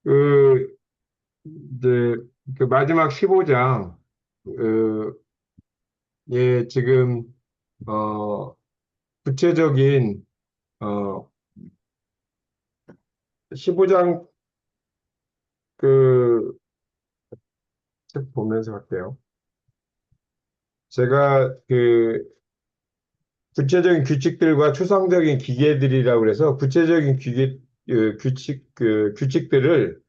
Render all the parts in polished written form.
그, 이제, 그 마지막 15장, 그, 예, 지금, 구체적인, 어, 15장 그, 책 보면서 할게요. 제가 구체적인 규칙들과 추상적인 기계들이라고 그래서 규칙들을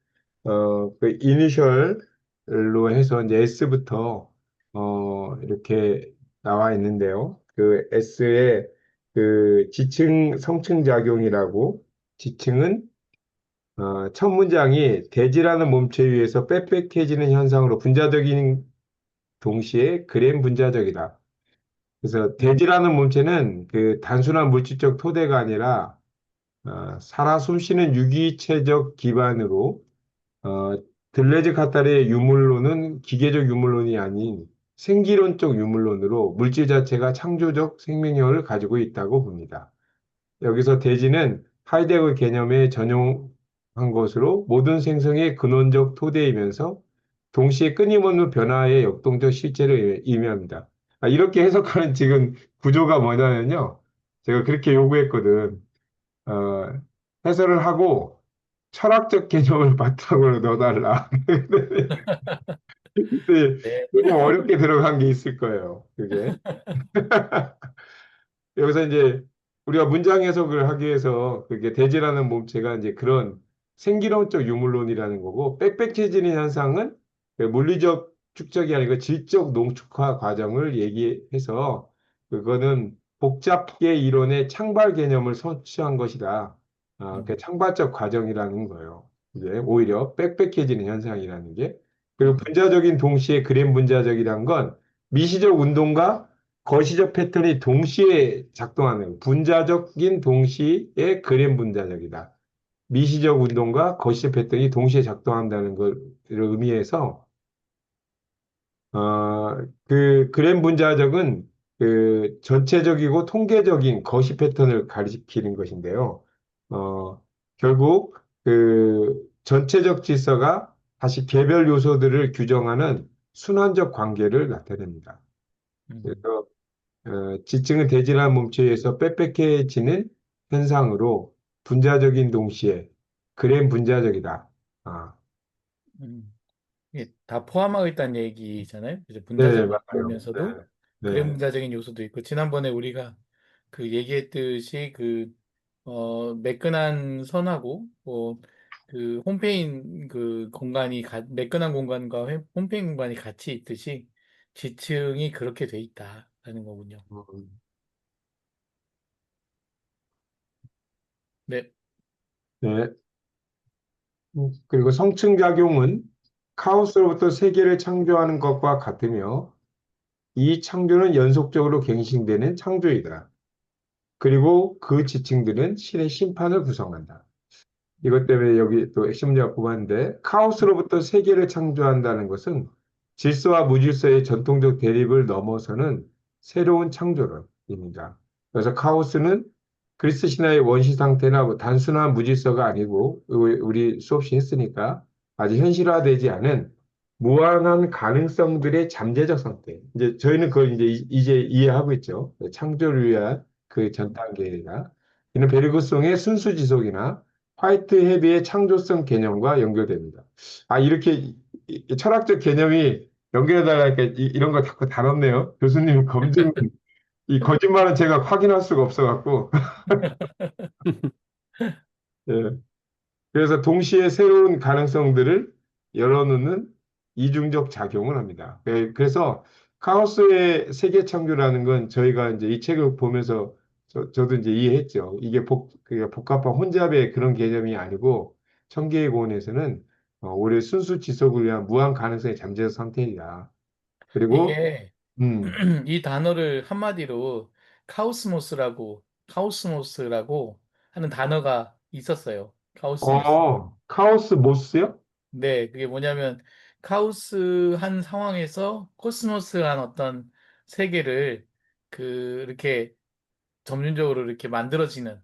이니셜로 해서 이제 S부터 이렇게 나와 있는데요. 그 S의 그 지층 성층 작용이라고 지층은 첫 문장이 대지라는 몸체 위에서 빽빽해지는 현상으로 분자적인 동시에 그램 분자적이다. 그래서 음, 대지라는 몸체는 그 단순한 물질적 토대가 아니라 살아 숨쉬는 유기체적 기반으로 어, 들레즈 카탈의 유물론은 기계적 유물론이 아닌 생기론적 유물론으로 물질 자체가 창조적 생명력을 가지고 있다고 봅니다. 여기서 대지는 하이데거 개념에 전용한 것으로 모든 생성의 근원적 토대이면서 동시에 끊임없는 변화의 역동적 실제를 의미합니다. 이렇게 해석하는 지금 구조가 뭐냐면요. 제가 그렇게 요구했거든. 어, 해설을 하고 철학적 개념을 바탕으로 넣어달라. 근데 네. 조금 어렵게 들어간 게 있을 거예요. 그게. 여기서 이제 우리가 문장 해석을 하기 위해서 그게 대지라는 몸체가 이제 그런 생기론적 유물론이라는 거고 빽빽해지는 현상은 그 물리적 축적이 아니고 질적 농축화 과정을 얘기해서 그거는 복잡계 이론의 창발 개념을 선취한 것이다. 그 음, 창발적 과정이라는 거예요. 이제 오히려 빽빽해지는 현상이라는 게. 그리고 음, 분자적인 동시에 그램 분자적이란 건 미시적 운동과 거시적 패턴이 동시에 작동하는 분자적인 동시에 그램 분자적이다. 미시적 운동과 거시적 패턴이 동시에 작동한다는 걸 의미해서 그 그램 분자적은 그 전체적이고 통계적인 거시 패턴을 가리키는 것인데요. 결국 그 전체적 질서가 다시 개별 요소들을 규정하는 순환적 관계를 나타냅니다. 음, 그래서 지층은 대질한 몸체에서 빽빽해지는 현상으로 분자적인 동시에 그램 분자적이다. 아, 음. 이게 다 포함하고 있다는 얘기잖아요. 그래서 네, 분자적인 맞아요. 거면서도 네, 그래 네. 분자적인 요소도 있고 지난번에 우리가 그 얘기했듯이 매끈한 선하고 그 홈페인 그 공간이 매끈한 공간과 홈페인 공간이 같이 있듯이 지층이 그렇게 돼 있다라는 거군요. 음, 네. 네. 그리고 성층작용은 카오스로부터 세계를 창조하는 것과 같으며 이 창조는 연속적으로 갱신되는 창조이다. 그리고 그 지층들은 신의 심판을 구성한다. 이것 때문에 여기 또 핵심 문제가 뽑았는데 카오스로부터 세계를 창조한다는 것은 질서와 무질서의 전통적 대립을 넘어서는 새로운 창조론입니다. 그래서 카오스는 그리스 신화의 원시 상태나 뭐 단순한 무질서가 아니고 우리 수없이 했으니까 아직 현실화되지 않은 무한한 가능성들의 잠재적 상태. 이제 저희는 그걸 이제 이해하고 있죠. 창조를 위한 그 전 단계가. 이는 베르그송의 순수 지속이나 화이트 헤비의 창조성 개념과 연결됩니다. 이렇게 이 철학적 개념이 연결해달라니까 이런 거 자꾸 다뤘네요. 교수님 검증, 이 거짓말은 제가 확인할 수가 없어갖고. 예. 그래서 동시에 새로운 가능성들을 열어놓는 이중적 작용을 합니다. 그래서 카오스의 세계 창조라는 건 저희가 이제 이 책을 보면서 저도 이제 이해했죠. 이게 그러니까 복합한 혼잡의 그런 개념이 아니고 청계의 고원에서는 오히려 순수 지속을 위한 무한 가능성의 잠재적 상태이다. 그리고 이게 음, 이 단어를 한마디로 카오스모스라고 하는 단어가 있었어요. 카오스모스. 카오스 모스요? 네, 그게 뭐냐면 카오스한 상황에서 코스모스한 어떤 세계를 이렇게 점진적으로 이렇게 만들어지는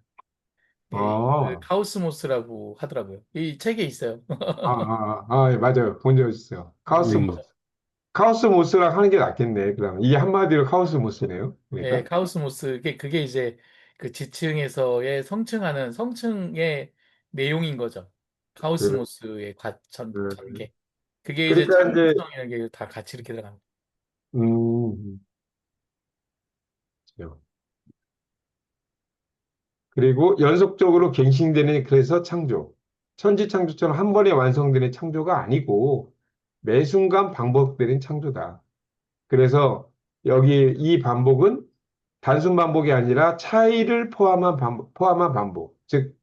예, 그 아, 카오스모스라고 하더라고요. 이 책에 있어요. 예, 맞아요. 본 적 있어요. 카오스 모스랑 하는 게 낫겠네. 그러면 이게 한마디로 카오스 모스네요. 예, 그러니까. 카오스모스 그게 이제 그 지층에서의 성층하는 성층의 내용인 거죠. 그, 카오스모스의 그, 전개. 그게 이제 그러니까 이제, 창조성이라는 게 다 같이 이렇게 들어갑니다. 음, 그렇죠. 그리고 연속적으로 갱신되는 그래서 창조. 천지창조처럼 한 번에 완성되는 창조가 아니고 매 순간 반복되는 창조다. 그래서 여기 이 반복은 단순 반복이 아니라 차이를 포함한 반복. 즉,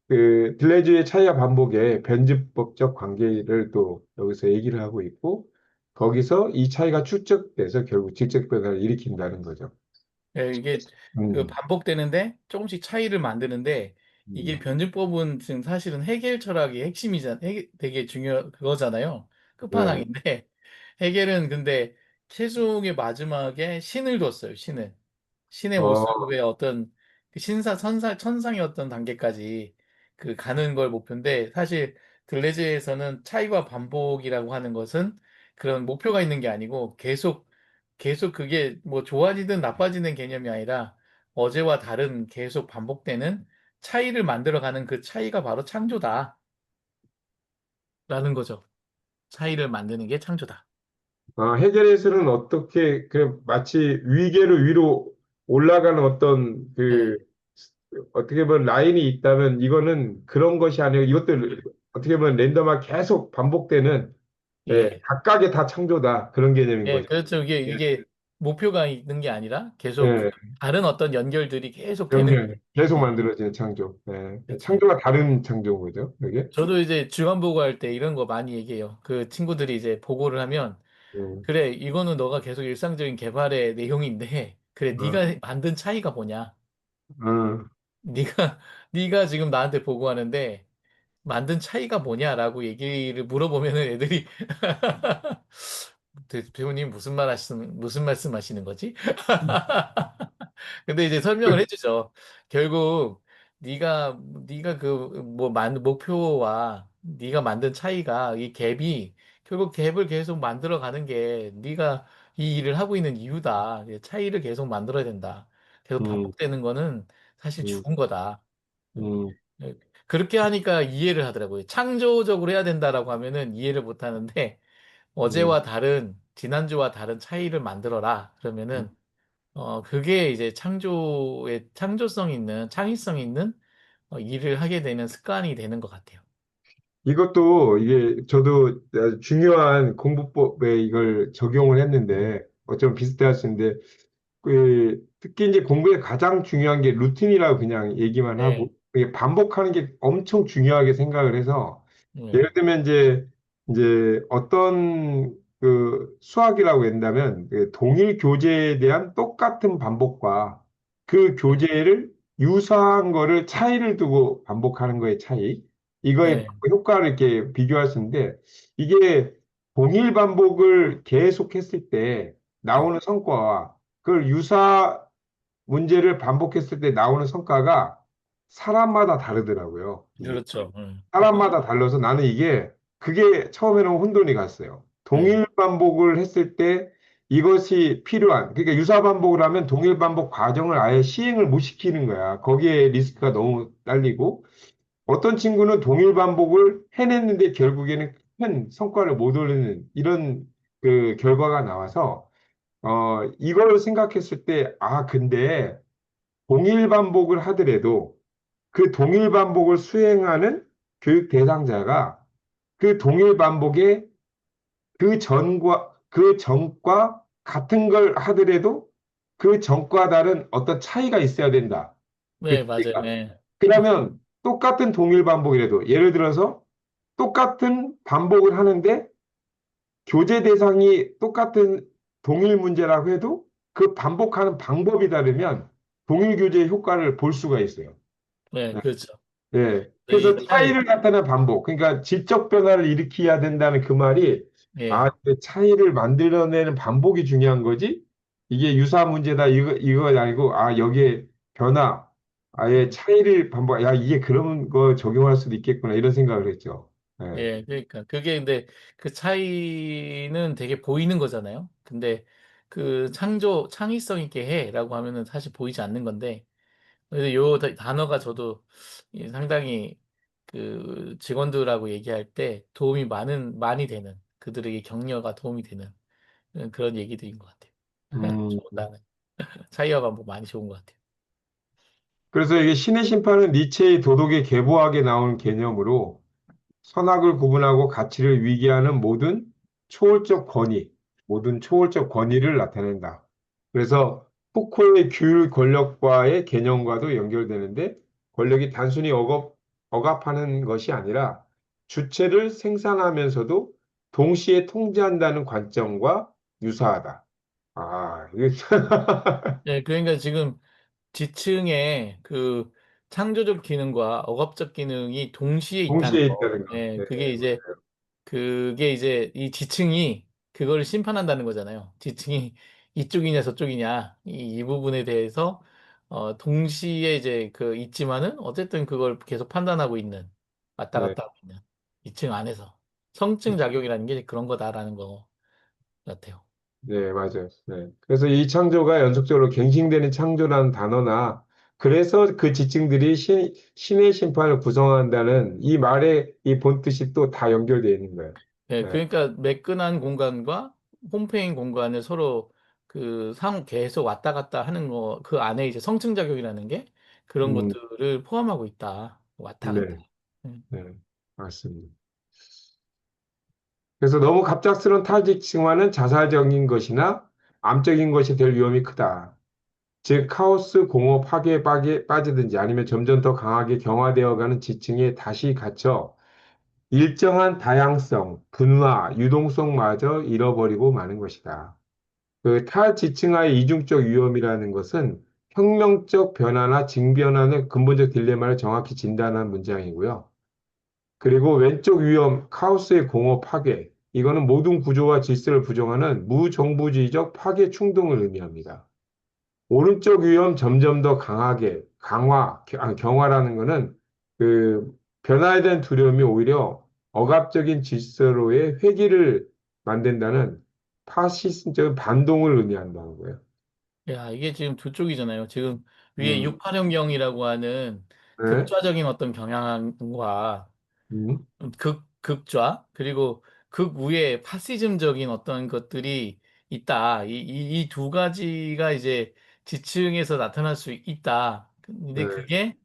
그 들레즈의 차이와 반복의 변집법적 관계를 또 여기서 얘기를 하고 있고 거기서 이 차이가 축적돼서 결국 질적 변화를 일으킨다는 거죠. 예, 이게 그 음, 반복되는데 조금씩 차이를 만드는데 이게 음, 변증법은 지금 사실은 해겔 철학의 핵심이잖아. 되게 중요 그거잖아요. 네. 끝판왕인데 해겔은 근데 최종의 마지막에 신을 뒀어요. 신의 어, 모습의 어떤 그 천상의 어떤 단계까지 그 가는 걸 목표인데 사실 들레즈에서는 차이와 반복이라고 하는 것은 그런 목표가 있는 게 아니고 계속 그게 뭐 좋아지든 나빠지는 개념이 아니라 어제와 다른 계속 반복되는 차이를 만들어가는 그 차이가 바로 창조다라는 거죠. 차이를 만드는 게 창조다. 해결에서는 어떻게 그 마치 위계로 위로 올라가는 어떤 그 네, 어떻게 보면 라인이 있다면 이거는 그런 것이 아니고 이것도 어떻게 보면 랜덤하게 계속 반복되는 예. 각각의 다 창조다 그런 개념인 예, 거죠. 그렇죠. 이게 목표가 있는 게 아니라 계속 그 예, 다른 어떤 연결들이 계속 되는 거죠. 연결 계속 예, 만들어지는 창조. 그렇죠. 창조가 다른 창조인 거죠. 이게. 저도 이제 주간 보고할 때 이런 거 많이 얘기해요. 그 친구들이 이제 보고를 하면 음, 그래, 이거는 너가 계속 일상적인 개발의 내용인데 그래, 어, 네가 만든 차이가 뭐냐? 어, 네가 네가 지금 나한테 보고하는데 만든 차이가 뭐냐라고 얘기를 물어보면은 애들이 배우님 무슨 말씀하시는 거지? 근데 이제 설명을 해주죠. 결국 네가 그 뭐 목표와 네가 만든 차이가 이 갭이 결국 갭을 계속 만들어 가는 게 네가 이 일을 하고 있는 이유다. 차이를 계속 만들어야 된다. 계속 음, 반복되는 거는 사실 음, 죽은 거다. 음, 예, 그렇게 하니까 이해를 하더라고요. 창조적으로 해야 된다라고 하면은 이해를 못 하는데 음. 지난주와 다른 차이를 만들어라. 그러면은 그게 이제 창조성 있는, 창의성 있는 일을 하게 되는 습관이 되는 것 같아요. 이것도 이게 저도 아주 중요한 공부법에 이걸 적용을 했는데 어쩌면 비슷해 하시는데 특히 이제 공부에 가장 중요한 게 루틴이라고 그냥 얘기만 하고 네, 이게 반복하는 게 엄청 중요하게 생각을 해서 예를 네, 들면 이제 어떤 그 수학이라고 한다면 그 동일 교재에 대한 똑같은 반복과 그 교재를 유사한 거를 차이를 두고 반복하는 거의 차이 이거의 네, 효과를 이렇게 비교할 수 있는데 이게 동일 반복을 계속했을 때 나오는 성과와 그걸 문제를 반복했을 때 나오는 성과가 사람마다 다르더라고요. 이게. 그렇죠. 사람마다 달라서 나는 그게 처음에는 혼돈이 갔어요. 네, 동일 반복을 했을 때 이것이 필요한, 그러니까 유사 반복을 하면 동일 반복 과정을 아예 시행을 못 시키는 거야. 거기에 리스크가 너무 딸리고 어떤 친구는 동일 반복을 해냈는데 결국에는 큰 성과를 못 올리는 이런 그 결과가 나와서 이걸 생각했을 때, 근데 동일 반복을 하더라도 그 동일 반복을 수행하는 교육 대상자가 그 동일 반복에 그 전과 같은 걸 하더라도 그 전과 다른 어떤 차이가 있어야 된다. 그 네, 맞아요. 차이가. 네, 그러면 똑같은 동일 반복이라도 예를 들어서 똑같은 반복을 하는데 교재 대상이 똑같은 동일 문제라고 해도 그 반복하는 방법이 다르면 동일 교재의 효과를 볼 수가 있어요. 네, 네. 그렇죠. 네. 그래서 이 차이, 차이를 나타낸 반복. 그러니까 질적 변화를 일으켜야 된다는 그 말이 예, 그 차이를 만들어내는 반복이 중요한 거지. 이게 유사 문제다 이거 아니고 여기에 변화 아예 차이를 반복, 야, 이게 그런 거 적용할 수도 있겠구나, 이런 생각을 했죠. 예. 예, 그러니까 그게 근데 그 차이는 되게 보이는 거잖아요. 근데 그 창의성 있게 해라고 하면은 사실 보이지 않는 건데, 그래서 요 단어가 저도 상당히 그 직원들하고 얘기할 때 많이 되는, 그들에게 격려가 도움이 되는 그런 얘기들인 것 같아요. 음, 나는 차이와 반복 많이 좋은 것 같아요. 그래서 이게 신의 심판은 니체의 도덕의 계보학에 나오는 개념으로 선악을 구분하고 가치를 위기하는 초월적 권위, 모든 초월적 권위를 나타낸다. 그래서 푸코의 규율 권력과의 개념과도 연결되는데 권력이 단순히 억압하는 것이 아니라 주체를 생산하면서도 동시에 통제한다는 관점과 유사하다. 아, 이게 예, 그러니까 지금 지층에 그 창조적 기능과 억압적 기능이 동시에 있다는 동시에 거. 있다는 거. 예, 네, 맞아요. 그게 이제 이 지층이 그걸 심판한다는 거잖아요. 지층이 이쪽이냐 저쪽이냐 이 부분에 대해서 동시에 이제 그 있지만은 어쨌든 그걸 계속 판단하고 있는, 왔다 네. 갔다 하고 있는 이층 안에서 성층 작용이라는 게 그런 거다라는 거 같아요. 네, 맞아요. 네. 그래서 이 창조가 연속적으로 갱신되는 창조라는 단어나 그래서 그 지층들이 신의 심판을 구성한다는 이 말의 이 본뜻이 또 다 연결되어 있는 거예요. 네, 네. 그러니까 매끈한 공간과 홈페인 공간을 서로 그 계속 왔다 갔다 하는 거, 그 안에 이제 성층작용이라는 게 그런 음, 것들을 포함하고 있다. 왔다 갔다. 네, 음, 네, 맞습니다. 그래서 너무 갑작스러운 탈지층화는 자살적인 것이나 암적인 것이 될 위험이 크다. 즉, 카오스, 공허, 파괴에 빠지든지 아니면 점점 더 강하게 경화되어가는 지층에 다시 갇혀 일정한 다양성, 분화, 유동성마저 잃어버리고 마는 것이다. 그 타지층화의 이중적 위험이라는 것은 혁명적 변화나 징변화의 근본적 딜레마를 정확히 진단한 문장이고요. 그리고 왼쪽 위험, 카오스의 공허 파괴. 이거는 모든 구조와 질서를 부정하는 무정부주의적 파괴 충동을 의미합니다. 오른쪽 위험 점점 더 강하게 경화라는 것은 그 변화에 대한 두려움이 오히려 억압적인 질서로의 회귀를 만든다는 파시즘적인 반동을 의미한다는 거예요. 야, 이게 지금 두 쪽이잖아요. 지금 위에 음, 68형경이라고 하는 네, 극좌적인 어떤 경향과 음, 극좌, 그리고 극 위에 파시즘적인 어떤 것들이 있다. 이 두 가지가 이제 지층에서 나타날 수 있다. 근데 네, 그게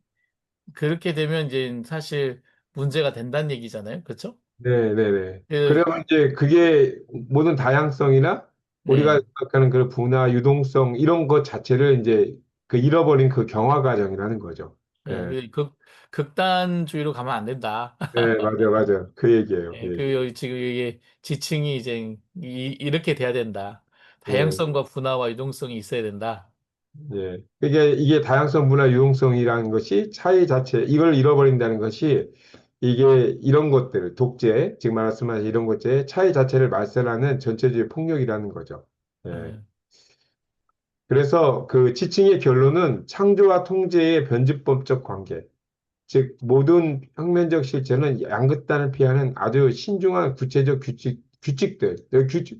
그렇게 되면 이제 사실 문제가 된다는 얘기잖아요. 그렇죠? 네, 네, 네. 그, 그러면 이제 그게 모든 다양성이나 우리가 네. 생각하는 그 분화, 유동성 이런 것 자체를 이제 그 잃어버린 그 경화 과정이라는 거죠. 네, 네. 극단주의로 가면 안 된다. 네, 맞아요, 맞아요. 그 얘기예요, 그 네, 얘기. 여기 지금 이게 지층이 이제 이렇게 돼야 된다. 예, 다양성과 분화와 유동성이 있어야 된다. 예. 이게 다양성 문화 유용성이라는 것이 차이 자체, 이걸 잃어버린다는 것이 이게 이런 것들, 독재, 지금 말씀하신 이런 것들의 차이 자체를 말살하는 전체주의 폭력이라는 거죠. 예. 네, 그래서 그 지층의 결론은 창조와 통제의 변증법적 관계, 즉 모든 혁명적 실체는 양극단을 피하는 아주 신중한 규칙들,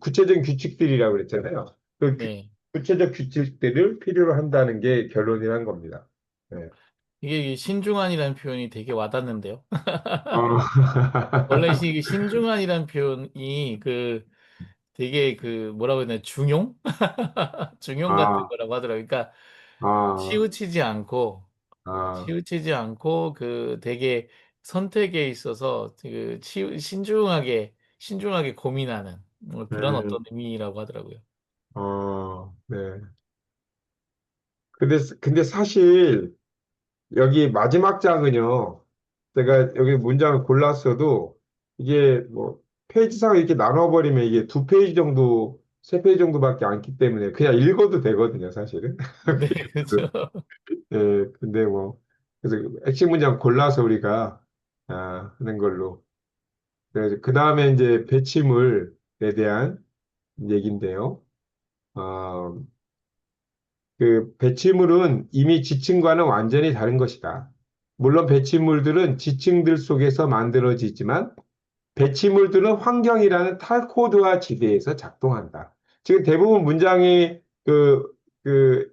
구체적인 규칙들이라고 그랬잖아요. 네. 구체적 규칙들을 필요로 한다는 게 결론이란 겁니다. 네. 이게 신중한이라는 표현이 되게 와닿는데요. 어, 원래 이 신중한이라는 표현이 그 되게 그 뭐라고 해야 되나 중용? 중용 같은 아, 거라고 하더라고요. 그러니까 아, 치우치지 않고 아, 그 되게 선택에 있어서 그 신중하게 고민하는 뭐 그런 어떤 네, 의미라고 하더라고요. 네. 근데 사실 여기 마지막 장은요, 제가 여기 문장을 골랐어도 이게 뭐 페이지상 이렇게 나눠버리면 이게 두 페이지 정도, 세 페이지 정도밖에 않기 때문에 그냥 읽어도 되거든요, 사실은. 네, 그렇죠. 예, 근데 뭐, 그래서 핵심 문장 골라서 우리가, 하는 걸로. 그래서 그 다음에 이제 배치물에 대한 얘기인데요. 어, 그 배치물은 이미 지층과는 완전히 다른 것이다. 물론 배치물들은 지층들 속에서 만들어지지만 배치물들은 환경이라는 탈코드화 지대에서 작동한다. 지금 대부분 문장이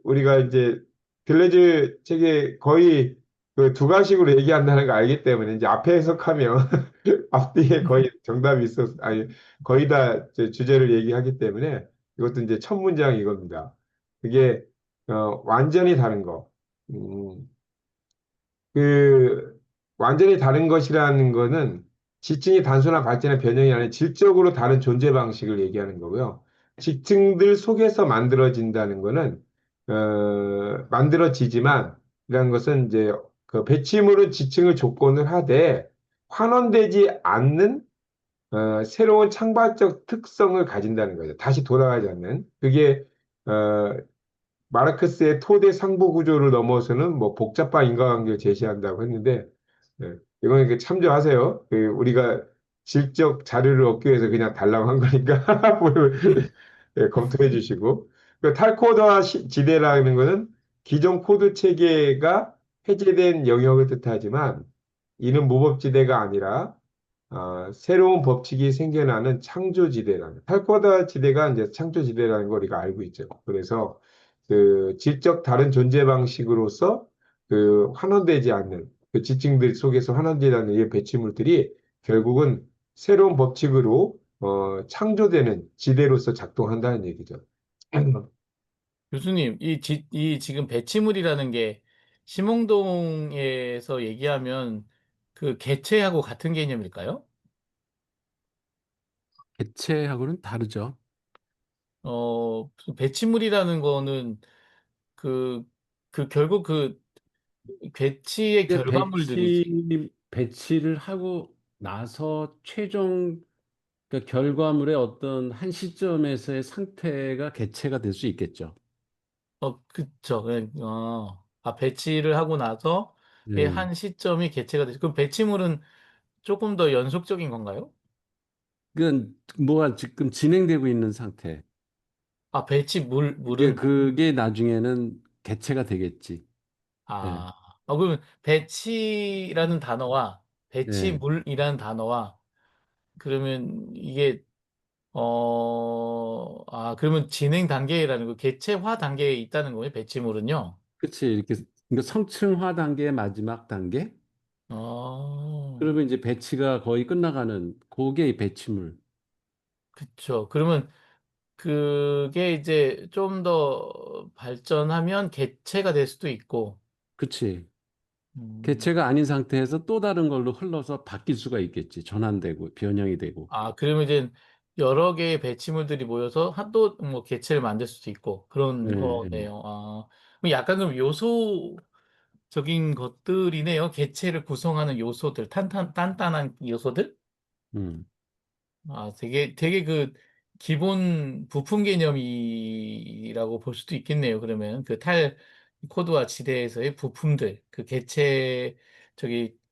우리가 이제 들레즈 책에 거의 그 두 가식으로 얘기한다는 거 알기 때문에 이제 앞에 해석하면 앞뒤에 거의 정답이 있어, 아니, 거의 다 이제 주제를 얘기하기 때문에 이것도 이제 첫 문장 이겁니다. 그게, 완전히 다른 거. 음, 그 완전히 다른 것이라는 거는 지층이 단순한 발전의 변형이 아니라 질적으로 다른 존재 방식을 얘기하는 거고요. 지층들 속에서 만들어진다는 거는 만들어지지만 이라는 것은 이제 그 배치물은 지층을 조건을 하되 환원되지 않는 새로운 창발적 특성을 가진다는 거죠. 다시 돌아가지 않는. 그게 어, 마르크스의 토대 상부 구조를 넘어서는 뭐 복잡한 인과관계를 제시한다고 했는데, 예, 이건 이렇게 참조하세요. 우리가 질적 자료를 얻기 위해서 그냥 달라고 한 거니까 예, 검토해 주시고. 그 탈코드화 지대라는 것은 기존 코드 체계가 해제된 영역을 뜻하지만 이는 무법지대가 아니라 새로운 법칙이 생겨나는 창조지대라는, 탈코드화 지대가 이제 창조지대라는 걸 우리가 알고 있죠. 그래서 그 질적 다른 존재 방식으로서 그 환원되지 않는 그 지층들 속에서 환원되지 않는 이 배치물들이 결국은 새로운 법칙으로 창조되는 지대로서 작동한다는 얘기죠. 교수님, 이 지금 배치물이라는 게 심홍동에서 얘기하면 그 개체하고 같은 개념일까요? 개체하고는 다르죠. 배치물이라는 거는 그, 결국 그 배치의 근데 결과물들이지. 배치를 하고 나서 최종 그 결과물의 어떤 한 시점에서의 상태가 개체가 될 수 있겠죠. 그쵸. 배치를 하고 나서 네. 한 시점이 개체가 되죠. 그럼 배치물은 조금 더 연속적인 건가요? 그건 뭐가 지금 진행되고 있는 상태. 물은, 그게 나중에는 개체가 되겠지. 예. 아, 그러면 배치라는 단어와 예. 배치물이라는 단어와 그러면 이게, 그러면 진행 단계라는 거, 개체화 단계에 있다는 거예요, 배치물은요? 그치. 이렇게 그러니까 성층화 단계의 마지막 단계. 어, 그러면 이제 배치가 거의 끝나가는 그게 이 배치물. 그쵸. 그러면 그게 이제 좀 더 발전하면 개체가 될 수도 있고, 그치. 음, 개체가 아닌 상태에서 또 다른 걸로 흘러서 바뀔 수가 있겠지. 전환되고 변형이 되고. 그러면 이제 여러 개의 배치물들이 모여서 또 뭐 개체를 만들 수도 있고, 예, 그런 예. 거네요. 그럼 약간 그럼 요소적인 것들이네요. 개체를 구성하는 요소들, 단단한 요소들? 음, 되게 그 기본 부품 개념이라고 볼 수도 있겠네요. 그러면 그 코드와 지대에서의 부품들, 그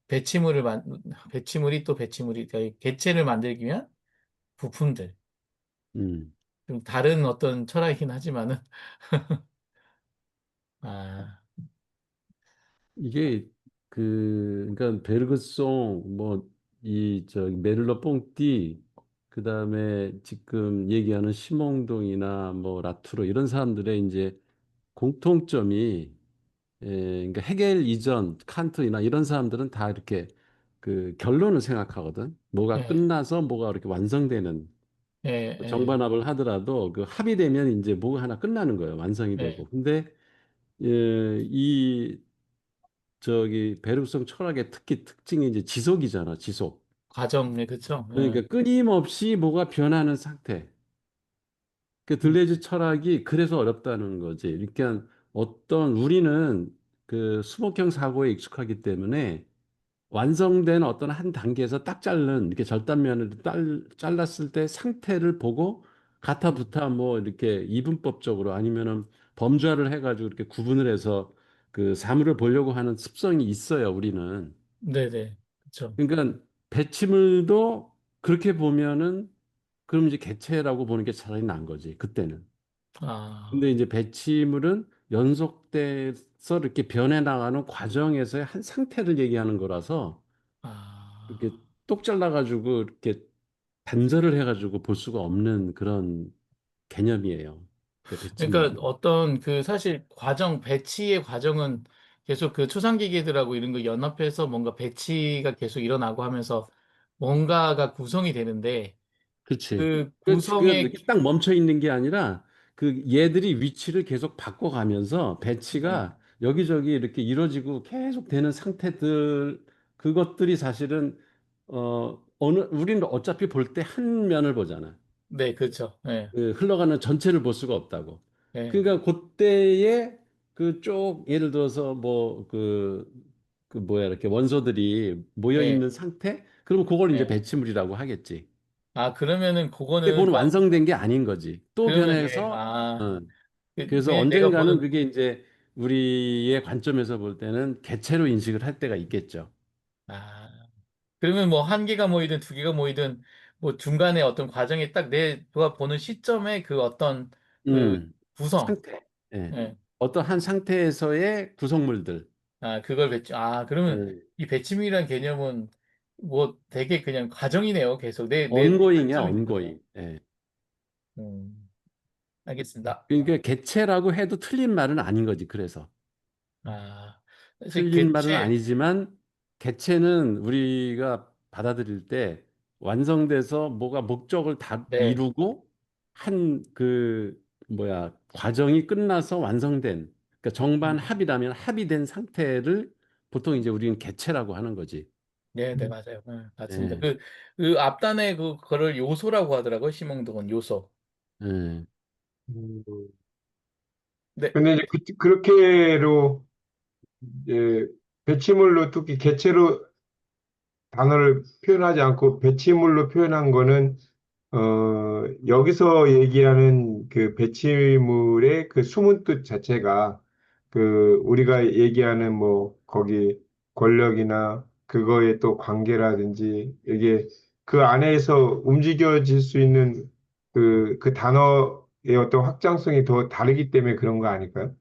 배치물이 또 배치물이, 그러니까 개체를 만들기 위한 부품들. 음. 좀 다른 어떤 철학이긴 하지만은, 아, 이게 그러니까 베르그송 뭐 이 저기 메를러 뽕띠 그다음에 지금 얘기하는 심홍동이나 뭐 라투로 이런 사람들의 이제 공통점이 그러니까 헤겔 이전 칸트나 이런 사람들은 다 이렇게 그 결론을 생각하거든. 뭐가 예, 끝나서 뭐가 이렇게 완성되는 예, 예, 정반합을 하더라도 그 합의되면 이제 뭐가 하나 끝나는 거예요. 완성이 예, 되고. 근데 이 저기 베르그송 철학의 특징이 이제 지속이잖아, 지속. 과정에, 그쵸? 예. 그러니까 끊임없이 뭐가 변하는 상태. 그 음, 들레즈 철학이 그래서 어렵다는 거지. 그러니까 우리는 그 수목형 사고에 익숙하기 때문에 완성된 어떤 한 단계에서 딱 자른 이렇게 절단면을 잘랐을 때 상태를 보고 가타부타 뭐 이렇게 이분법적으로 아니면은 범주화를 해가지고 이렇게 구분을 해서 그 사물을 보려고 하는 습성이 있어요, 우리는. 네네, 그쵸. 그러니까 배치물도 그렇게 보면은 그럼 이제 개체라고 보는 게 차라리 난 거지, 그때는. 아, 근데 이제 배치물은 연속돼서 이렇게 변해 나가는 과정에서의 한 상태를 얘기하는 거라서 이렇게 아. 똑 잘라가지고 이렇게 단절을 해가지고 볼 수가 없는 그런 개념이에요. 그 그러니까 배치물이. 어떤 그 사실 과정, 배치의 과정은 계속 그 초상기계들하고 이런 거 연합해서 뭔가 배치가 계속 일어나고 하면서 뭔가가 구성이 되는데 그렇지. 그 그 구성의 이렇게 딱 멈춰 있는 게 아니라 그 얘들이 위치를 계속 바꿔가면서 네, 배치가 여기저기 이렇게 이루어지고 계속 되는 상태들 그것들이 사실은 어느 우리는 어차피 볼 때 한 면을 보잖아. 네, 그렇죠. 네, 그 흘러가는 전체를 볼 수가 없다고. 네, 그러니까 그때에 그쪽 예를 들어서 뭐 그 뭐야 이렇게 원소들이 모여 네, 있는 상태? 그러면 그걸 이제 네. 배치물이라고 하겠지. 아, 그러면은 근데 그거는 그건 그러니까 완성된 게 아닌 거지. 또 그러면 예, 변해서 어, 그래서 내가 언젠가는 보는 그게 이제 우리의 관점에서 볼 때는 개체로 인식을 할 때가 있겠죠. 아, 그러면 뭐 한 개가 모이든 두 개가 모이든 뭐 중간에 어떤 과정이 딱 내가 보는 시점에 그 어떤 그 음, 구성, 상태. 예. 예. 어떤 한 상태에서의 구성물들. 아, 그걸 그러면 예. 이 배치밀이라는 개념은 뭐 되게 그냥 과정이네요. 계속 내 언고잉이야, 관점에 있어서. 언고잉. 예. 음, 알겠습니다. 그러니까 개체라고 해도 틀린 말은 아닌 거지. 그래서 아, 사실 틀린 말은 개체, 아니지만 개체는 우리가 받아들일 때 완성돼서 뭐가 목적을 다 네, 이루고 한 그 뭐야 과정이 끝나서 완성된 그러니까 정반 음, 합이라면 합이 된 상태를 보통 이제 우리는 개체라고 하는 거지. 네, 네, 맞아요. 맞습니다. 예. 그 앞단에 그거를 요소라고 하더라고요. 심ong동은 요소. 예. 음. 네, 근데 이제 그렇게로 이제 배치물로 특히 개체로 단어를 표현하지 않고 배치물로 표현한 거는 여기서 얘기하는 그 배치물의 그 숨은 뜻 자체가 그 우리가 얘기하는 뭐 거기 권력이나 그거의 또 관계라든지 이게 그 안에서 움직여질 수 있는 그 단어의 어떤 확장성이 더 다르기 때문에 그런 거 아닐까요?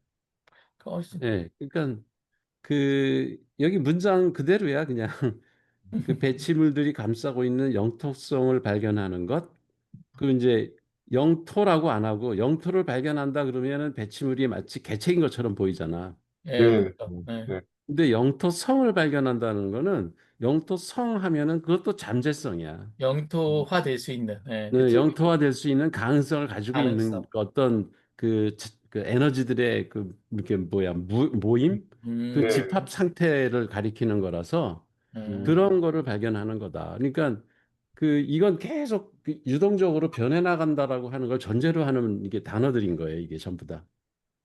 훨씬. 예. 그러니까 그 여기 문장 그대로야 그냥 그 배치물들이 감싸고 있는 영토성을 발견하는 것. 그 이제 영토라고 안 하고 영토를 발견한다 그러면은 배치물이 마치 개체인 것처럼 보이잖아. 예, 네, 그렇죠. 예. 네, 근데 영토성을 발견한다는 거는 영토성 하면은 그것도 잠재성이야. 영토화 될 수 있는, 예, 네, 그쵸. 영토화될 수 있는 가능성을 가지고 있는 가능성. 어떤 그 에너지들의 그 이렇게 뭐야 모임 그 음, 네. 집합 상태를 가리키는 거라서 음, 음, 그런 거를 발견하는 거다. 그러니까 그 이건 계속 그 유동적으로 변해 나간다라고 하는 걸 전제로 하는 이게 단어들인 거예요. 이게 전부 다.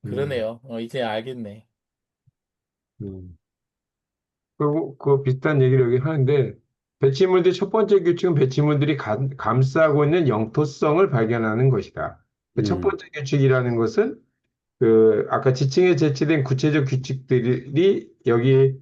음, 그러네요. 이제 알겠네. 음. 그리고 그 비슷한 얘기를 여기 하는데 배치물들의 첫 번째 규칙은 배치물들이 감싸고 있는 영토성을 발견하는 것이다. 그 첫 음, 번째 규칙이라는 것은 그 아까 지층에 제시된 구체적 규칙들이 여기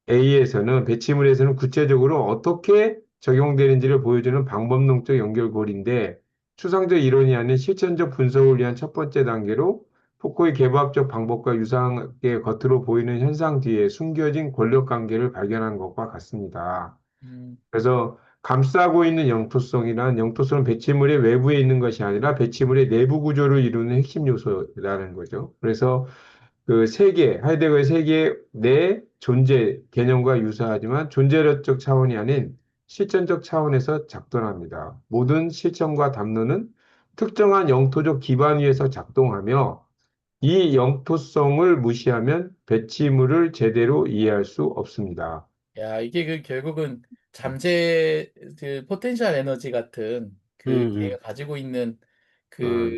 A에서는 배치물에서는 구체적으로 어떻게 적용되는지를 보여주는 방법론적 연결고리인데 추상적 이론이 아닌 실천적 분석을 위한 첫 번째 단계로 포코의 개발적 방법과 유사하게 겉으로 보이는 현상 뒤에 숨겨진 권력 관계를 발견한 것과 같습니다. 음, 그래서 감싸고 있는 영토성이란 영토성은 배치물의 외부에 있는 것이 아니라 배치물의 내부 구조를 이루는 핵심 요소라는 거죠. 그래서 그 세계, 하이데거의 세계 내 존재 개념과 유사하지만 존재론적 차원이 아닌 실천적 차원에서 작동합니다. 모든 실천과 담론은 특정한 영토적 기반 위에서 작동하며 이 영토성을 무시하면 배치물을 제대로 이해할 수 없습니다. 야, 이게 결국은 잠재, 포텐셜 에너지 같은 음, 걔가 가지고 있는 어,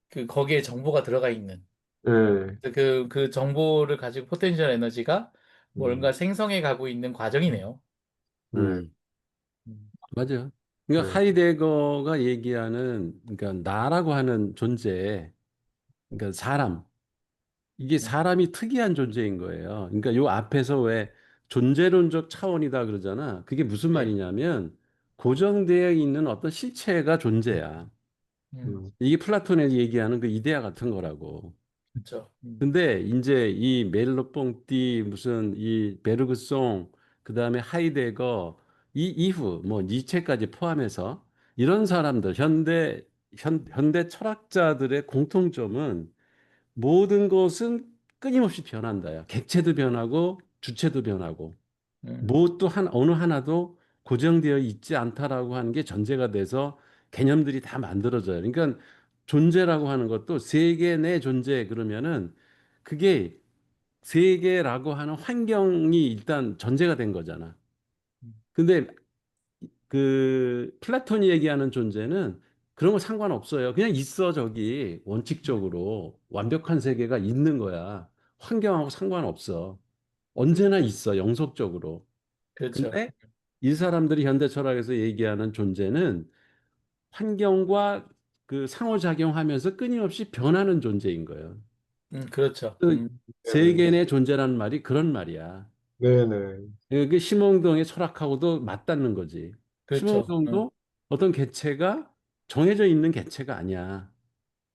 그, 거기에 정보가 들어가 있는 예, 그 정보를 가지고 포텐셜 에너지가 뭔가 음, 생성해 가고 있는 과정이네요. 예, 음, 음, 맞아요. 그러니까 예, 하이데거가 얘기하는 그러니까 나라고 하는 존재, 그러니까 사람. 이게 음, 사람이 특이한 존재인 거예요. 그러니까 요 앞에서 왜 존재론적 차원이다 그러잖아. 그게 무슨 네. 말이냐면 고정되어 있는 어떤 실체가 존재야. 음, 음, 이게 플라톤이 얘기하는 그 이데아 같은 거라고. 그렇죠. 근데 이제 이 멜로뽕띠 무슨 이 베르그송 그다음에 하이데거 이 이후 뭐 니체까지 포함해서 이런 사람들 현대 철학자들의 공통점은 모든 것은 끊임없이 변한다요. 객체도 변하고 주체도 변하고 음, 무엇도 어느 하나도 고정되어 있지 않다라고 하는 게 전제가 돼서 개념들이 다 만들어져요. 그러니까 존재라고 하는 것도 세계 내 존재 그러면은 그게 세계라고 하는 환경이 일단 전제가 된 거잖아. 근데 그 플라톤이 얘기하는 존재는 그런 거 상관없어요. 그냥 있어 저기 원칙적으로 완벽한 세계가 있는 거야. 환경하고 상관없어. 언제나 있어 영속적으로. 그렇죠. 근데 이 사람들이 현대 철학에서 얘기하는 존재는 환경과 그 상호작용하면서 끊임없이 변하는 존재인 거예요. 그렇죠. 그 네, 세계 내 존재라는 말이 그런 말이야. 네, 네. 그 심엉동의 철학하고도 맞닿는 거지. 그렇죠. 심엉동도 어떤 개체가 정해져 있는 개체가 아니야. 음,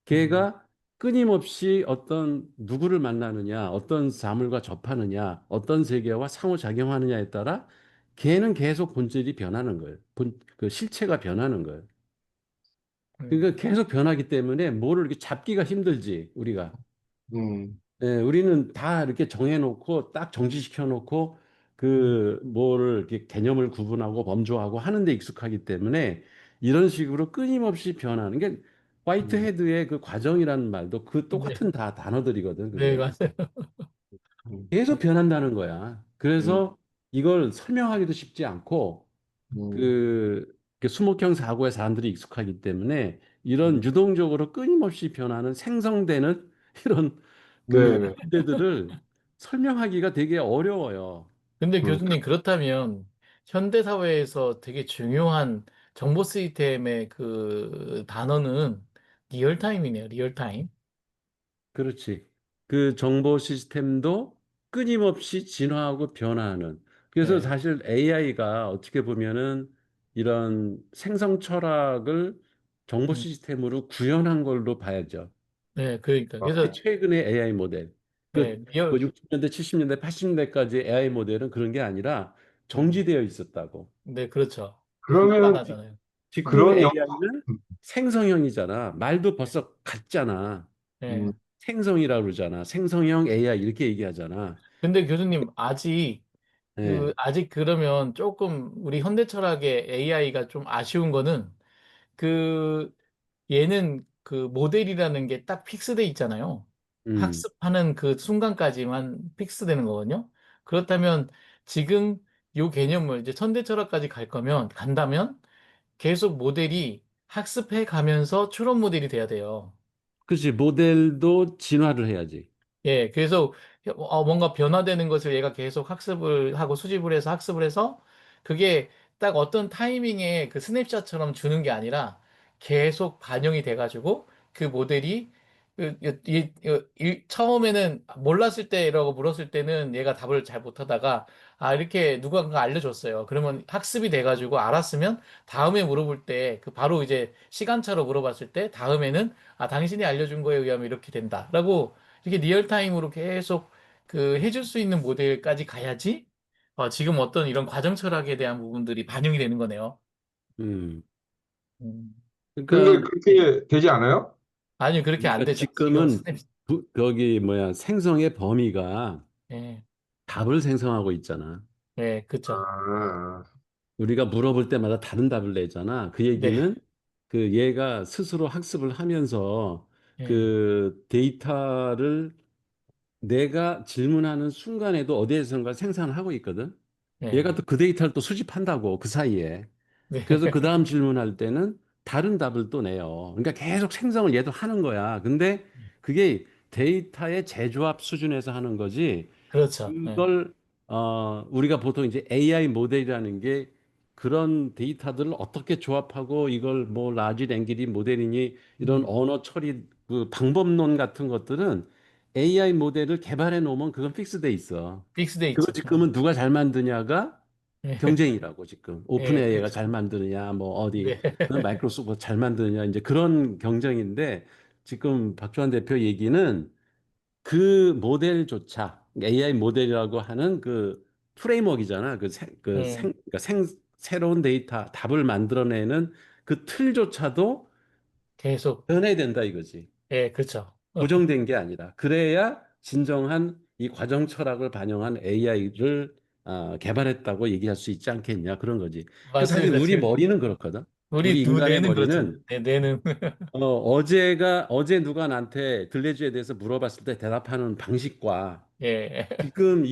걔가 끊임없이 어떤 누구를 만나느냐, 어떤 사물과 접하느냐, 어떤 세계와 상호작용하느냐에 따라 걔는 계속 본질이 변하는 거예요. 그 실체가 변하는 거예요. 음, 그러니까 계속 변하기 때문에 뭐를 이렇게 잡기가 힘들지, 우리가. 음, 예, 우리는 다 이렇게 정해놓고 딱 정지시켜 놓고 음, 그 뭐를 이렇게 개념을 구분하고 범주하고 하는 데 익숙하기 때문에 이런 식으로 끊임없이 변하는 게 음, 화이트헤드의 그 과정이라는 말도 그 네, 똑같은 다 단어들이거든, 네, 그게. 맞아요. 계속 변한다는 거야. 음, 그래서 이걸 설명하기도 쉽지 않고 음, 그 수목형 사고에 사람들이 익숙하기 때문에 이런 음. 유동적으로 끊임없이 변하는 생성되는 이런 그 네, 네. 존재들을 설명하기가 되게 어려워요. 근데 음, 교수님, 그렇다면 현대 사회에서 되게 중요한 정보 시스템의 그 단어는 리얼타임이네요. 리얼타임. 그렇지. 그 정보 시스템도 끊임없이 진화하고 변화하는. 그래서 네, 사실 AI가 어떻게 보면은 이런 생성 철학을 정보 음, 시스템으로 구현한 걸로 봐야죠. 네, 그러니까. 아, 그래서, 최근의 AI 모델. 네, 그 60년대, 70년대, 80년대까지 AI 모델은 그런 게 아니라 음, 정지되어 있었다고. 네, 그렇죠. 그러면 간단하잖아요. 지금 그런 영, AI는 생성형이잖아. 말도 벌써 같잖아. 음, 네. 생성이라고 그러잖아. 생성형 AI 이렇게 얘기하잖아. 근데 교수님, 예. 아직 그러면 조금 우리 현대 철학의 AI가 좀 아쉬운 거는 그 얘는 그 모델이라는 게 딱 픽스돼 있잖아요. 음. 학습하는 그 순간까지만 픽스되는 거거든요. 그렇다면 지금 요 개념을 이제 현대 철학까지 간다면 계속 모델이 학습해 가면서 추론 모델이 돼야 돼요. 그렇지. 모델도 진화를 해야지. 예, 그래서 뭔가 변화되는 것을 얘가 계속 학습을 하고 수집을 해서 학습을 해서 그게 딱 어떤 타이밍에 그 스냅샷처럼 주는 게 아니라 계속 반영이 돼가지고 그 모델이 처음에는 몰랐을 때라고 물었을 때는 얘가 답을 잘 못하다가 이렇게 누군가 알려줬어요. 그러면 학습이 돼가지고 알았으면 다음에 물어볼 때 그 바로 이제 시간차로 물어봤을 때 다음에는 당신이 알려준 거에 의하면 이렇게 된다라고 이렇게 리얼타임으로 계속 그 해줄 수 있는 모델까지 가야지 지금 어떤 이런 과정 철학에 대한 부분들이 반영이 되는 거네요. 음. 음. 근데 그러니까 그렇게 되지 않아요? 아니요, 그렇게 안 되죠. 지금 지금은 거기 뭐야 생성의 범위가 예, 답을 생성하고 있잖아. 예, 그쵸. 아, 우리가 물어볼 때마다 다른 답을 내잖아. 그 네, 얘기는 그 얘가 스스로 학습을 하면서 예, 그 데이터를 내가 질문하는 순간에도 어디에선가 생산을 하고 있거든. 예, 얘가 또 그 데이터를 또 수집한다고 그 사이에. 네, 그래서 그 다음 질문할 때는 다른 답을 또 내요. 그러니까 계속 생성을 얘도 하는 거야. 근데 그게 데이터의 재조합 수준에서 하는 거지. 그렇죠. 예, 그걸 우리가 보통 이제 AI 모델이라는 게 그런 데이터들을 어떻게 조합하고 이걸 뭐 라지 랭귀지 모델이니 이런 음, 언어 처리 그 방법론 같은 것들은 AI 모델을 개발해 놓으면 그건 픽스돼 있어. 픽스돼 그거 있죠. 지금은 누가 잘 만드냐가 예, 경쟁이라고 지금 오픈 예, AI가 그렇죠. 잘 만드느냐 뭐 어디 네, 마이크로소프트 잘 만드느냐 이제 그런 경쟁인데 지금 박주환 대표 얘기는 그 모델조차 AI 모델이라고 하는 그 프레임워크이잖아. 음, 그러니까 새로운 데이터 답을 만들어내는 그 틀조차도 계속, 변해야 된다 이거지. 예, 그렇죠. 고정된 게 아니라. 그래야 진정한 이 과정 철학을 반영한 AI를 개발했다고 얘기할 수 있지 않겠냐 그런 거지. 그 사실 맞습니다. 우리 지금, 머리는 그렇거든. 우리 우리 인간의 뇌는 그렇죠. 머리는 네, 뇌는. 어제 누가 나한테 들레주에 대해서 물어봤을 때 대답하는 방식과 예, 지금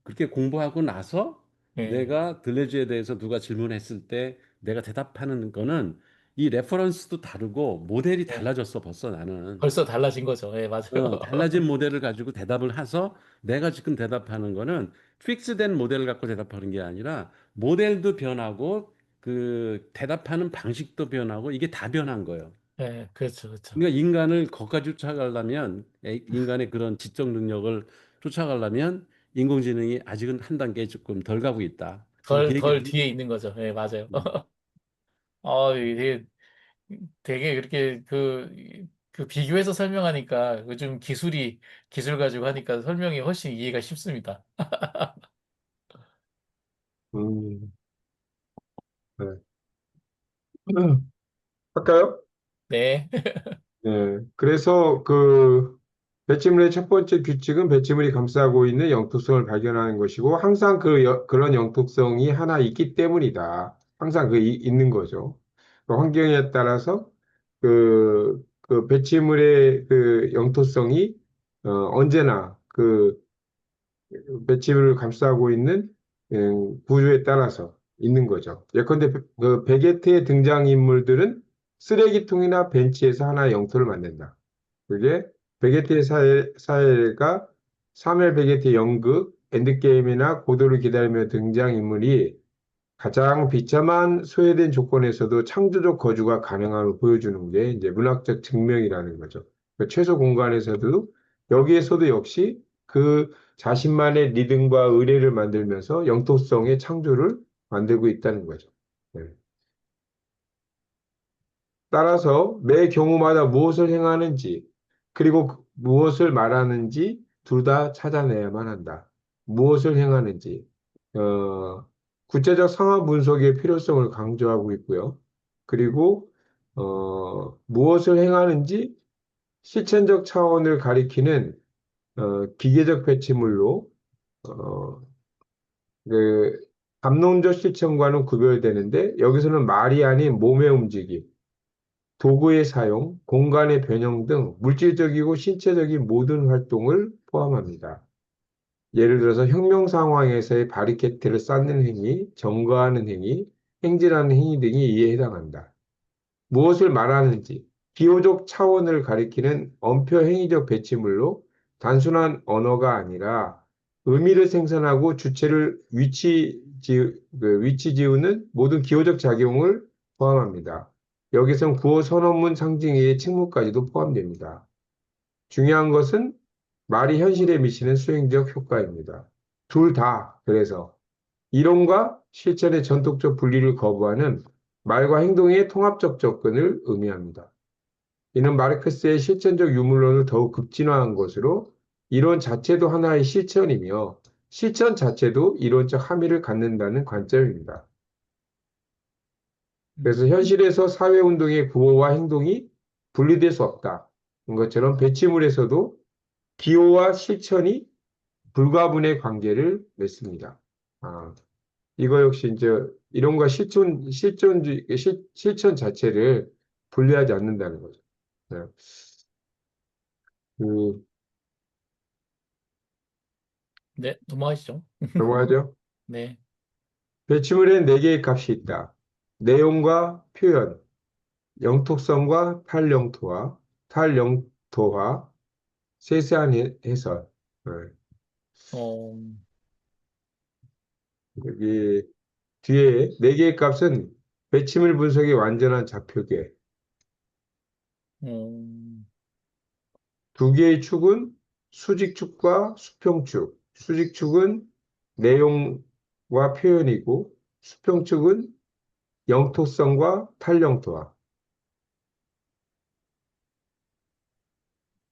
그렇게 공부하고 나서 예, 내가 들레주에 대해서 누가 질문했을 때 내가 대답하는 거는 이 레퍼런스도 다르고 모델이 예. 달라졌어 벌써 나는. 벌써 달라진 거죠. 예, 맞아요. 달라진 모델을 가지고 대답을 해서 내가 지금 대답하는 거는 픽스된 모델을 갖고 대답하는 게 아니라 모델도 변하고 그 대답하는 방식도 변하고 이게 다 변한 거예요. 예, 그렇죠, 그렇죠. 그러니까 인간을 거기까지 쫓아가려면 인간의 그런 지적 능력을 쫓아가려면 인공지능이 아직은 한 단계 조금 덜 가고 있다. 뭐 그 얘기 덜 아니에요? 뒤에 있는 거죠. 예, 맞아요. 음. 이게 되게 그렇게 그 비교해서 설명하니까 요즘 기술 가지고 하니까 설명이 훨씬 이해가 쉽습니다. 음, 네. 할까요? 네. 네. 그래서 그 배치물의 첫 번째 규칙은 배치물이 감싸고 있는 영토성을 발견하는 것이고 항상 그런 영토성이 하나 있기 때문이다. 항상 있는 거죠. 그 환경에 따라서 그 배치물의 그 영토성이 언제나 그 배치물을 감싸고 있는 구조에 따라서 있는 거죠. 예컨대 그 베게트의 등장인물들은 쓰레기통이나 벤치에서 하나의 영토를 만든다. 그게 베게트의 사회가 사멜 베게트의 연극, 엔드게임이나 고도를 기다리며 등장인물이 가장 비참한 소외된 조건에서도 창조적 거주가 가능함을 보여주는 게 이제 문학적 증명이라는 거죠. 그 최소 공간에서도 여기에서도 역시 그 자신만의 리듬과 의례를 만들면서 영토성의 창조를 만들고 있다는 거죠. 네. 따라서 매 경우마다 무엇을 행하는지, 그리고 무엇을 말하는지 둘 다 찾아내야만 한다. 무엇을 행하는지, 어, 구체적 상황 분석의 필요성을 강조하고 있고요. 그리고, 무엇을 행하는지 실천적 차원을 가리키는, 기계적 배치물로, 어, 그, 담론적 실천과는 구별되는데, 여기서는 말이 아닌 몸의 움직임, 도구의 사용, 공간의 변형 등 물질적이고 신체적인 모든 활동을 포함합니다. 예를 들어서 혁명 상황에서의 바리케트를 쌓는 행위, 점거하는 행위, 행진하는 행위 등이 이에 해당한다. 무엇을 말하는지, 비호적 차원을 가리키는 언표 행위적 배치물로 단순한 언어가 아니라 의미를 생산하고 주체를 위치 지우는 모든 기호적 작용을 포함합니다. 여기선 구어 선언문 상징의 칭문까지도 포함됩니다. 중요한 것은 말이 현실에 미치는 수행적 효과입니다. 둘 다, 그래서 이론과 실천의 전통적 분리를 거부하는 말과 행동의 통합적 접근을 의미합니다. 이는 마르크스의 실천적 유물론을 더욱 급진화한 것으로 이론 자체도 하나의 실천이며 실천 자체도 이론적 함의를 갖는다는 관점입니다. 그래서 음, 현실에서 사회운동의 구호와 행동이 분리될 수 없다. 것처럼 배치물에서도 기호와 실천이 불가분의 관계를 맺습니다. 아, 이거 역시 이제 이론과 실천 자체를 분리하지 않는다는 거죠. 네. 그, 네, 넘어가시죠. 넘어가죠. 네. 배치물엔 네 개의 값이 있다. 내용과 표현, 영톡성과 탈영토화, 세세한 해설. 네. 어, 여기 뒤에 네 개의 값은 배치물 분석의 완전한 좌표계, 음, 두 개의 축은 수직축과 수평축. 수직축은 내용과 표현이고, 수평축은 영토성과 탈영토화.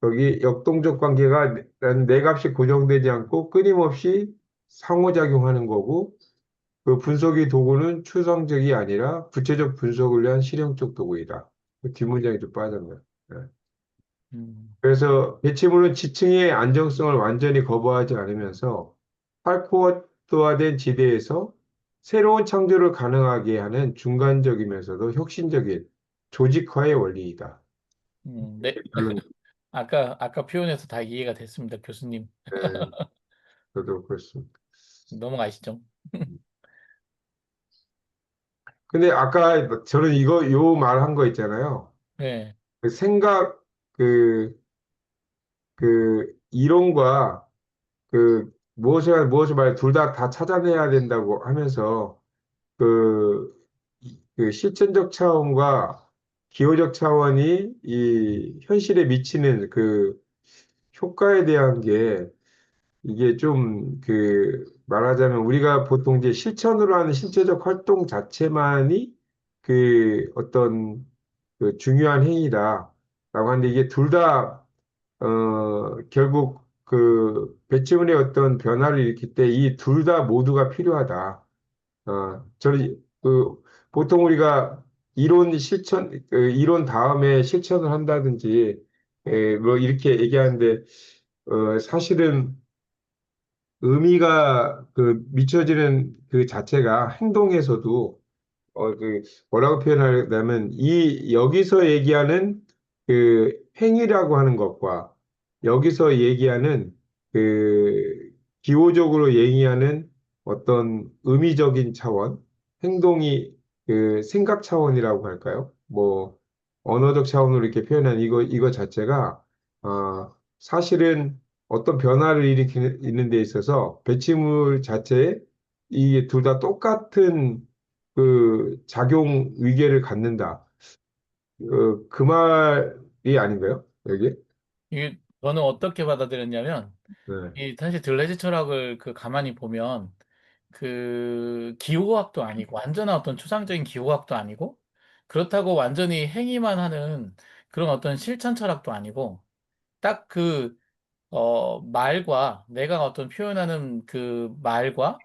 여기 역동적 관계가 내 값이 고정되지 않고 끊임없이 상호작용하는 거고, 그 분석의 도구는 추상적이 아니라 구체적 분석을 위한 실용적 도구이다. 그 뒷문장이 좀 빠졌네요. 네. 음, 그래서 배치물은 지층의 안정성을 완전히 거부하지 않으면서 팔코어드화된 지대에서 새로운 창조를 가능하게 하는 중간적이면서도 혁신적인 조직화의 원리이다. 네. 결론. 아까 표현에서 다 이해가 됐습니다, 교수님. 네, 저도 그렇습니다. 넘어가시죠. 근데 아까 저는 요 말 한 거 있잖아요. 네. 그 생각, 그, 이론과 무엇을 말해 둘 다 찾아내야 된다고 하면서 그, 그 실천적 차원과 기호적 차원이 이 현실에 미치는 그 효과에 대한 게 이게 좀 말하자면 우리가 보통 이제 실천으로 하는 신체적 활동 자체만이 그 어떤 그 중요한 행위다라고 하는데 이게 둘 다 결국 그 배치문의 어떤 변화를 일으킬 때 이 둘 다 모두가 필요하다. 저는 보통 우리가 이론 다음에 실천을 한다든지 뭐 이렇게 얘기하는데 사실은 의미가 미쳐지는 그 자체가 행동에서도 뭐라고 표현하냐면 여기서 얘기하는 그 행위라고 하는 것과 여기서 얘기하는 그 기호적으로 얘기하는 어떤 의미적인 차원, 행동이 생각 차원이라고 할까요? 뭐 언어적 차원으로 이렇게 표현한 이거 자체가 사실은 어떤 변화를 일으키는 데 있어서 배치물 자체에 이게 둘 다 똑같은 그 작용 위계를 갖는다. 그 말이 아닌가요? 여기? 이게 저는 어떻게 받아들였냐면, 네. 이 사실 들레즈 철학을 가만히 보면 기호학도 아니고 완전한 어떤 추상적인 기호학도 아니고 그렇다고 완전히 행위만 하는 그런 어떤 실천 철학도 아니고 딱 말과 내가 어떤 표현하는 그 말과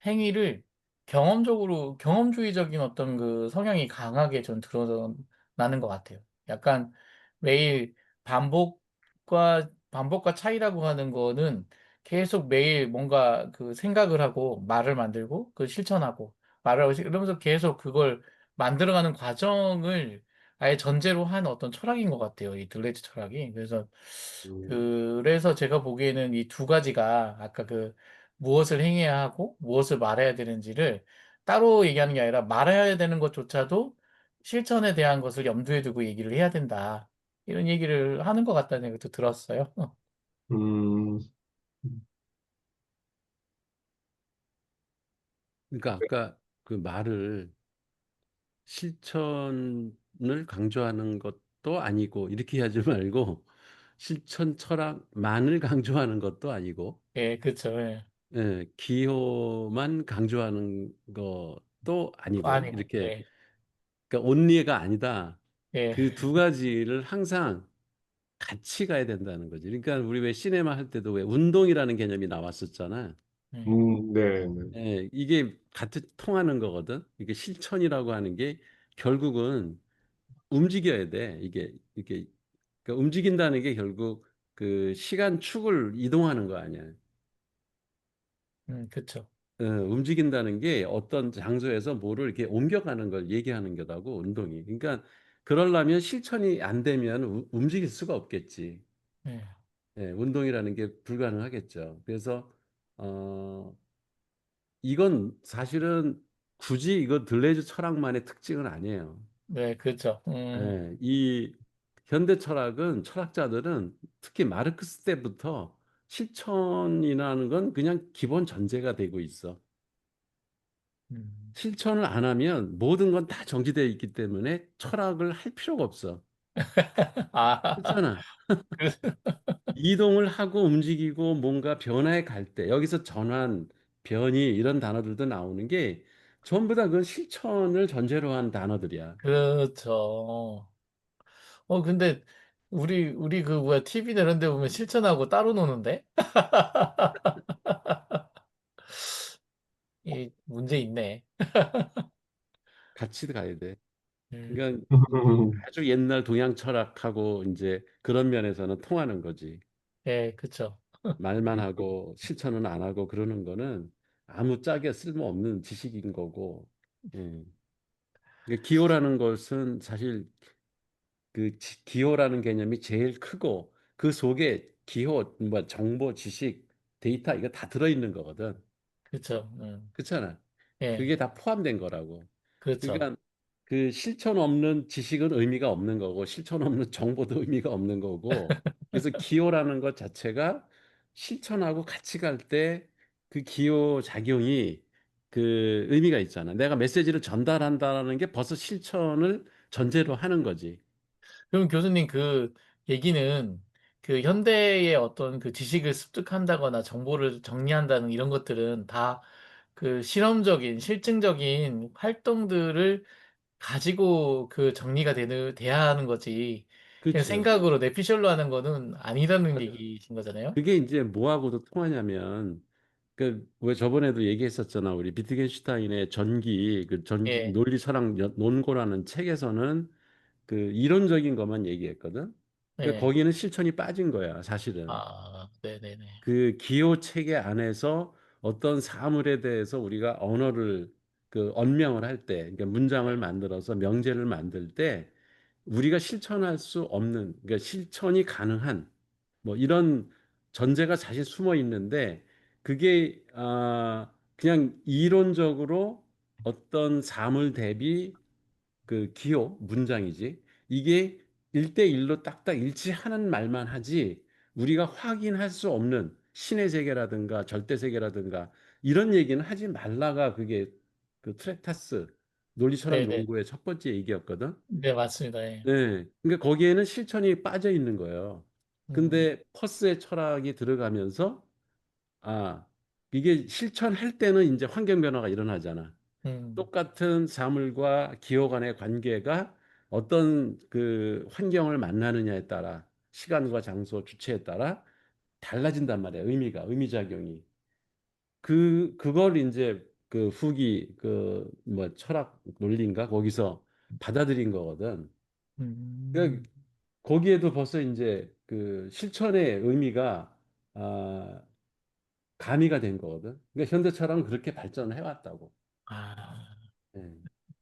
행위를 경험주의적인 어떤 그 성향이 강하게 전 드러나는 것 같아요. 약간 매일 반복과 차이라고 하는 거는 계속 매일 뭔가 그 생각을 하고 말을 만들고 그 실천하고 말을 하고 이러면서 계속 그걸 만들어가는 과정을 아예 전제로 한 어떤 철학인 것 같아요. 이 들레즈 철학이. 음, 그래서 제가 보기에는 이 두 가지가 아까 무엇을 행해야 하고 무엇을 말해야 되는지를 따로 얘기하는 게 아니라 말해야 되는 것조차도 실천에 대한 것을 염두에 두고 얘기를 해야 된다. 이런 얘기를 하는 것 같다는 생각도 들었어요. 음, 그러니까 아까 그 말을 실천을 강조하는 것도 아니고 이렇게 하지 말고 실천 철학만을 강조하는 것도 아니고 예, 그렇죠. 예. 기호만 강조하는 것도 또 아니고 아니고, 이렇게 예, 그러니까 온리가 아니다. 예, 그 두 가지를 항상 같이 가야 된다는 거지. 그러니까 우리 왜 시네마 할 때도 왜 운동이라는 개념이 나왔었잖아. 예, 네, 네. 이게 같이 통하는 거거든. 이게 실천이라고 하는 게 결국은 움직여야 돼. 이게 그러니까 움직인다는 게 결국 그 시간 축을 이동하는 거 아니야. 그렇죠. 움직인다는 게 어떤 장소에서 뭐를 이렇게 옮겨가는 걸 얘기하는 거다고 운동이. 그러니까 그러려면 실천이 안 되면 움직일 수가 없겠지. 예, 운동이라는 게 불가능하겠죠. 그래서 어, 이건 사실은 굳이 이거 들레즈 철학만의 특징은 아니에요. 네, 그렇죠. 이 현대 철학은 철학자들은 특히 마르크스 때부터 실천이라는 건 그냥 기본 전제가 되고 있어. 음. 실천을 안 하면 모든 건 다 정지되어 있기 때문에 철학을 할 필요가 없어. 아, 그렇잖아. 그, 이동을 하고 움직이고 뭔가 변화에 갈 때 여기서 전환, 변이 이런 단어들도 나오는 게 전부 다 그 실천을 전제로 한 단어들이야. 그렇죠. 근데 우리 그 뭐야 TV나 이런 데 보면 실천하고 따로 노는데? 이 문제 있네. 같이 가야 돼. 음, 그러니까 아주 옛날 동양 철학하고 이제 그런 면에서는 통하는 거지. 예, 그쵸. 말만 하고 실천은 안 하고 그러는 거는 아무짝에 쓸모없는 지식인 거고. 예. 그러니까 기호라는 것은 사실 기호라는 개념이 제일 크고 그 속에 기호, 뭐 정보, 지식, 데이터 이거 다 들어있는 거거든. 그쵸. 그렇잖아. 예, 그게 다 포함된 거라고. 그렇죠. 그러니까 그 실천 없는 지식은 의미가 없는 거고 실천 없는 정보도 의미가 없는 거고 그래서 기호라는 것 자체가 실천하고 같이 갈 때 그 기호 작용이 그 의미가 있잖아. 내가 메시지를 전달한다는 게 벌써 실천을 전제로 하는 거지. 그럼 교수님 그 얘기는 그 현대의 어떤 그 지식을 습득한다거나 정보를 정리한다는 이런 것들은 다 그 실험적인, 실증적인 활동들을 가지고 그 정리가 돼야 하는 거지. 그냥 그렇지. 생각으로 내피셜로 하는 거는 아니라는 맞아. 얘기신 거잖아요. 그게 이제 뭐하고도 통하냐면 그 왜 저번에도 얘기했었잖아. 우리 비트겐슈타인의 전기 그 전기 예, 논리 철학 논고라는 책에서는 그 이론적인 것만 얘기했거든. 그러니까 예. 거기는 실천이 빠진 거야, 사실은. 아, 네네네. 그 기호 체계 안에서 어떤 사물에 대해서 우리가 언어를 그 언명을 할 때, 그러니까 문장을 네, 만들어서 명제를 만들 때 우리가 실천할 수 없는, 그러니까 실천이 가능한 뭐 이런 전제가 사실 숨어 있는데 그게 그냥 이론적으로 어떤 사물 대비 그 기호 문장이지. 이게 일대일로 딱딱 일치하는 말만 하지 우리가 확인할 수 없는 신의 세계라든가 절대 세계라든가 이런 얘기는 하지 말라가 그게 그 트랙타스 논리철학 네네. 연구의 첫 번째 얘기였거든. 네, 맞습니다. 예. 네. 그러니까 거기에는 실천이 빠져 있는 거예요. 음, 근데 퍼스의 철학이 들어가면서 아, 이게 실천할 때는 이제 환경 변화가 일어나잖아. 음, 똑같은 사물과 기호 간의 관계가 어떤 그 환경을 만나느냐에 따라 시간과 장소, 주체에 따라 달라진단 말이야. 의미가, 의미작용이. 그걸 이제 그 후기 그 뭐 철학 논리인가 거기서 받아들인 거거든. 그러니까 음. 거기에도 벌써 이제 그 실천의 의미가 아, 가미가 된 거거든. 그러니까 현대 철학은 그렇게 발전을 해왔다고. 아, 예.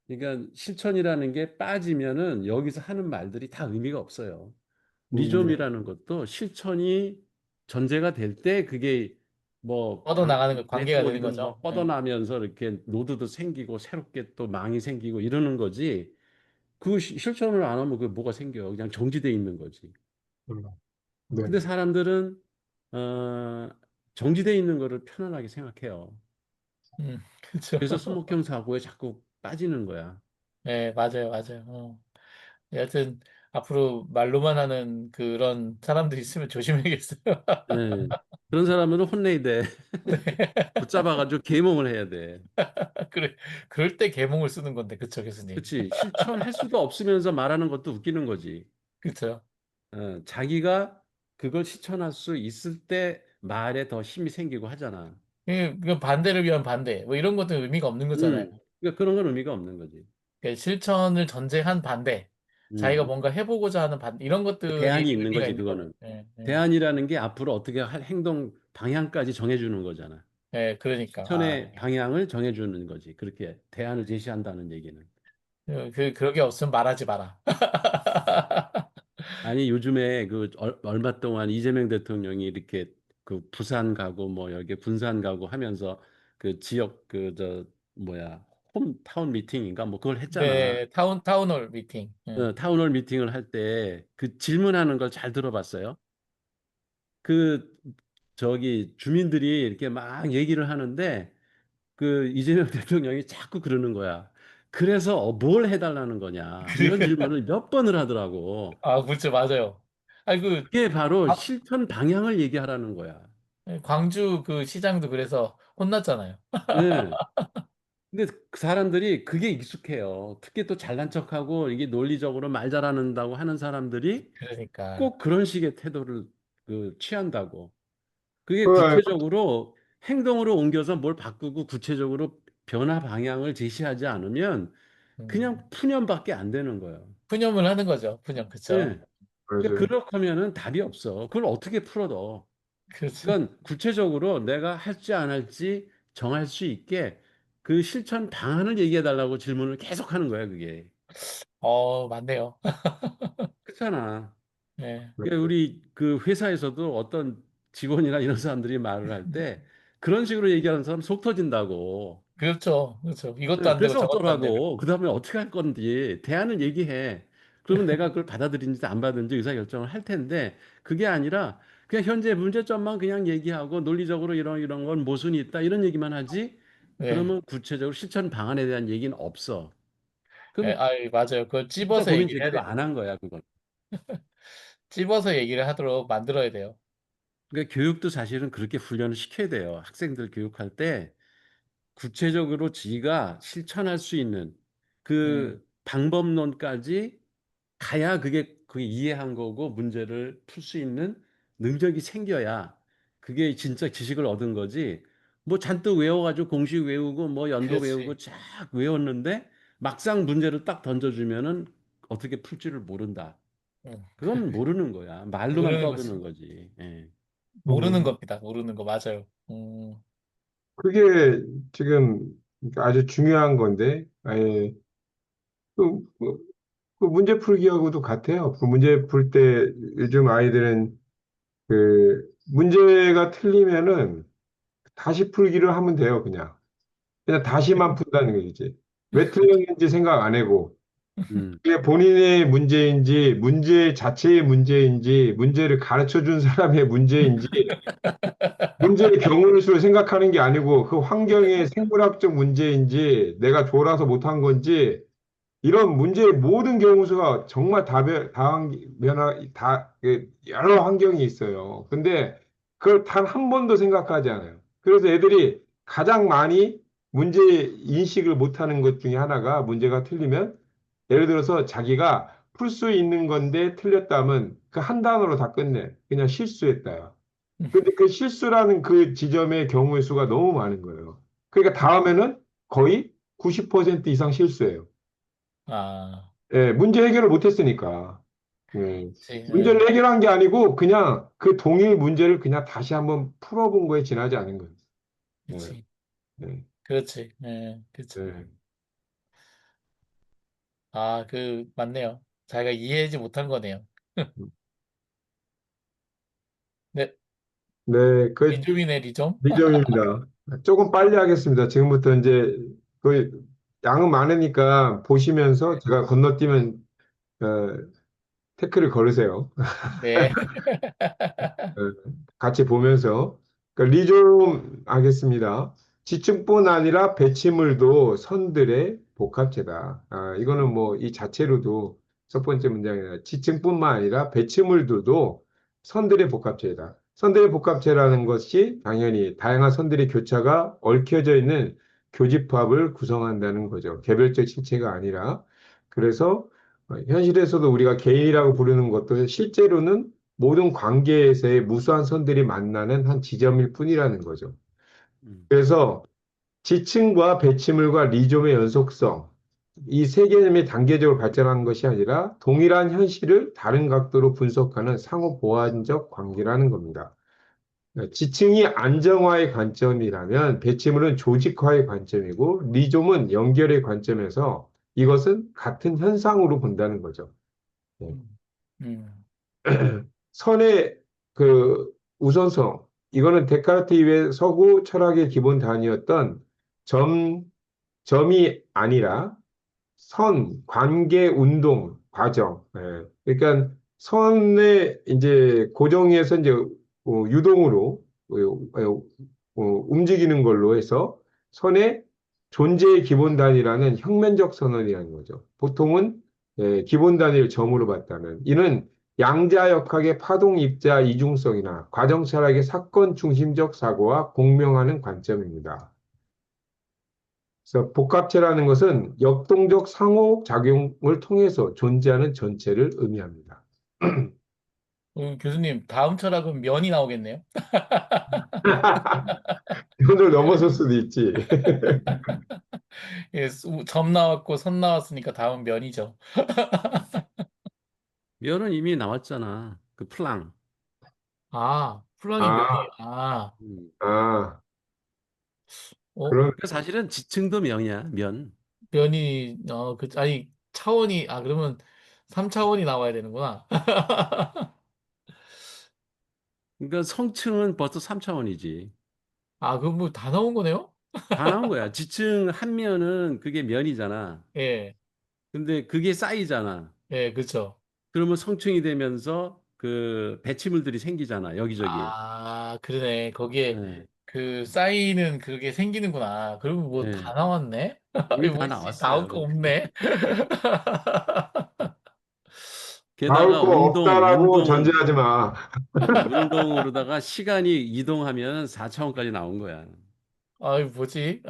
그러니까 실천이라는 게 빠지면은 여기서 하는 말들이 다 의미가 없어요. 네. 리좀이라는 것도 실천이 전제가 될 때 그게 뭐 뻗어나가는 거 관계가 되는 네트워크든 거죠. 뭐 예. 뻗어나면서 이렇게 노드도 생기고 새롭게 또 망이 생기고 이러는 거지. 그 실천을 안 하면 그 뭐가 생겨? 그냥 정지돼 있는 거지. 음, 네. 근데 사람들은 어, 정지돼 있는 거를 편안하게 생각해요. 그렇죠. 그래서 수목형 사고에 자꾸 빠지는 거야. 네, 맞아요, 맞아요. 여하튼 앞으로 말로만 하는 그런 사람들이 있으면 조심해야겠어요. 예. 그런 사람은 혼내야 돼. 네. 붙잡아가지고 계몽을 해야 돼. 그래, 그럴 때 계몽을 쓰는 건데, 그쵸, 교수님? 그치? 실천할 수도 없으면서 말하는 것도 웃기는 거지. 그쵸? 자기가 그걸 실천할 수 있을 때 말에 더 힘이 생기고 하잖아. 그 반대를 위한 반대, 뭐 이런 것도 의미가 없는 거잖아요. 그러니까 그런 건 의미가 없는 거지. 그러니까 실천을 전제한 반대, 자기가 음. 뭔가 해보고자 하는 반대, 이런 것들이 대안이 있는 의미가 거지, 있는 거죠. 그거는. 예, 예. 대안이라는 게 앞으로 어떻게 할 행동 방향까지 정해주는 거잖아. 예, 그러니까. 실천의 방향을 정해주는 거지. 그렇게 대안을 제시한다는 얘기는. 그러게 없으면 말하지 마라. 아니 요즘에 그 얼마 동안 이재명 대통령이 이렇게 그 부산 가고 뭐 여기 군산 가고 하면서 그 지역 그 저 뭐야 홈타운 미팅인가 뭐 그걸 했잖아. 네, 타운홀 미팅. 예. 타운홀 미팅을 할 때 그 질문하는 걸 잘 들어봤어요. 그 저기 주민들이 이렇게 막 얘기를 하는데 그 이재명 대통령이 자꾸 그러는 거야. 그래서 뭘 해달라는 거냐 이런 질문을 몇 번을 하더라고. 아, 그렇죠, 맞아요. 아니, 그게 바로 아, 실천 방향을 얘기하라는 거야. 광주 그 시장도 그래서 혼났잖아요. 예. 근데 그 사람들이 그게 익숙해요. 특히 또 잘난 척하고 이게 논리적으로 말 잘하는다고 하는 사람들이 그러니까. 꼭 그런 식의 태도를 취한다고. 그게 그, 구체적으로 행동으로 옮겨서 뭘 바꾸고 구체적으로 변화 방향을 제시하지 않으면 음, 그냥 푸념밖에 안 되는 거예요. 푸념을 하는 거죠. 푸념, 그쵸? 예. 그러니까 맞아요. 그렇게 하면은 답이 없어. 그걸 어떻게 풀어도. 그렇죠. 그러니까 구체적으로 내가 할지 안 할지 정할 수 있게 그 실천 방안을 얘기해 달라고 질문을 계속 하는 거야, 그게. 맞네요. 그렇잖아. 네, 그러니까 우리 그 회사에서도 어떤 직원이나 이런 사람들이 말을 할 때 그런 식으로 얘기하는 사람 속 터진다고. 그렇죠. 그렇죠. 이것도 네, 안 되고 그래서 저것도 안 되고. 어쩌라고. 그 다음에 어떻게 할 건지 대안을 얘기해. 그러면 내가 그걸 받아들인지 안 받든지 의사결정을 할 텐데 그게 아니라 그냥 현재 문제점만 그냥 얘기하고 논리적으로 이런 건 모순이 있다 이런 얘기만 하지. 네, 그러면 구체적으로 실천 방안에 대한 얘기는 없어. 네, 그럼 맞아요. 그걸 진짜 찝어서 고민 얘기를 해야 제대로 되죠. 안 한 거야, 그건. 찝어서 얘기를 하도록 만들어야 돼요. 그러니까 교육도 사실은 그렇게 훈련을 시켜야 돼요. 학생들 교육할 때 구체적으로 지가 실천할 수 있는 음, 그 방법론까지 가야 그게 이해한 거고 문제를 풀 수 있는 능력이 생겨야 그게 진짜 지식을 얻은 거지. 뭐 잔뜩 외워가지고 공식 외우고 뭐 연도 외우고 그렇지. 쫙 외웠는데 막상 문제를 딱 던져주면은 어떻게 풀지를 모른다. 음, 그건 모르는 거야. 말로만 모르는 거지. 떠드는 거지. 예. 모르는 음, 겁니다. 모르는 거 맞아요. 그게 지금 아주 중요한 건데, 예, 그, 그, 그 문제 풀기하고도 같아요. 그 문제 풀 때 요즘 아이들은 그 문제가 틀리면은 다시 풀기를 하면 돼요, 그냥. 그냥 다시만 푼다는 거지. 왜 틀렸는지 생각 안 해고, 음. 그게 본인의 문제인지, 문제 자체의 문제인지, 문제를 가르쳐 준 사람의 문제인지, 문제의 경우의 수를 생각하는 게 아니고, 그 환경의 생물학적 문제인지, 내가 졸아서 못한 건지, 이런 문제의 모든 경우수가 정말 여러 환경이 있어요. 근데 그걸 단 한 번도 생각하지 않아요. 그래서 애들이 가장 많이 문제 인식을 못하는 것 중에 하나가 문제가 틀리면 예를 들어서 자기가 풀 수 있는 건데 틀렸다면 그 한 단어로 다 끝내. 그냥 실수했다. 근데 그 실수라는 그 지점의 경우의 수가 너무 많은 거예요. 그러니까 다음에는 거의 90% 이상 실수예요. 아, 예, 문제 해결을 못했으니까. 그치. 예, 문제를 해결한 게 아니고 그냥 그 동일 문제를 그냥 다시 한번 풀어본 거에 지나지 않은 거예요. 예, 그치. 예, 그렇지. 예, 그렇죠. 예. 맞네요. 자기가 이해하지 못한 거네요. 네, 네, 그 리좀이네, 리좀. 리점입니다. 조금 빨리 하겠습니다. 지금부터 이제 그 양은 많으니까 보시면서 제가 건너뛰면 어, 태클을 걸으세요. 네. 어, 같이 보면서 그러니까 리좀 하겠습니다. 지층뿐 아니라 배치물도 선들의 복합체다. 이거는 뭐 이 자체로도 첫 번째 문장이다. 지층뿐만 아니라 배치물들도 선들의 복합체다. 선들의 복합체라는 것이 당연히 다양한 선들의 교차가 얽혀져 있는 교집합을 구성한다는 거죠. 개별적 실체가 아니라. 그래서 현실에서도 우리가 개인이라고 부르는 것도 실제로는 모든 관계에서의 무수한 선들이 만나는 한 지점일 뿐이라는 거죠. 음. 그래서 지층과 배치물과 리좀의 연속성, 이 세 개념이 단계적으로 발전하는 것이 아니라 동일한 현실을 다른 각도로 분석하는 상호 보완적 관계라는 겁니다. 지층이 안정화의 관점이라면 배치물은 조직화의 관점이고 리좀은 연결의 관점에서 이것은 같은 현상으로 본다는 거죠. 네. 음, 음, 선의 그 우선성, 이거는 데카르트 이외 서구 철학의 기본 단위였던 점, 점이 아니라 선, 관계, 운동, 과정. 그러니까 선의 이제 고정에서 이제 유동으로 움직이는 걸로 해서 선의 존재의 기본 단위라는 혁명적 선언이라는 거죠. 보통은 기본 단위를 점으로 봤다는. 이는 양자역학의 파동 입자 이중성이나 과정 철학의 사건 중심적 사고와 공명하는 관점입니다. 그래서 복합체라는 것은 역동적 상호작용을 통해서 존재하는 전체를 의미합니다. 교수님, 다음 철학은 면이 나오겠네요. 이걸 넘어설 수도 있지. 예, 점 나왔고 선 나왔으니까 다음은 면이죠. 면은 이미 나왔잖아. 그 플랑. 아, 플랑이 면이, 아, 음. 아, 어, 그런, 그 사실은 지층도 면이야, 면. 면이, 아니, 차원이, 그러면 3차원이 나와야 되는구나. 그러니까 성층은 벌써 3차원이지. 그럼 뭐 다 나온 거네요? 다 나온 거야. 지층 한 면은 그게 면이잖아. 예, 근데 그게 쌓이잖아. 예, 그쵸. 그러면 성층이 되면서 그 배치물들이 생기잖아, 여기저기. 그러네. 거기에 예, 그 쌓이는 그게 생기는구나. 그러면 뭐 다 예. 나왔네? 이미 다 뭐, 씨, 나올 나왔어요. 거 없네. 나올 게다가 거 없다라고 운동, 전제하지 마. 운동으로다가 시간이 이동하면 4차원까지 나온 거야. 뭐지?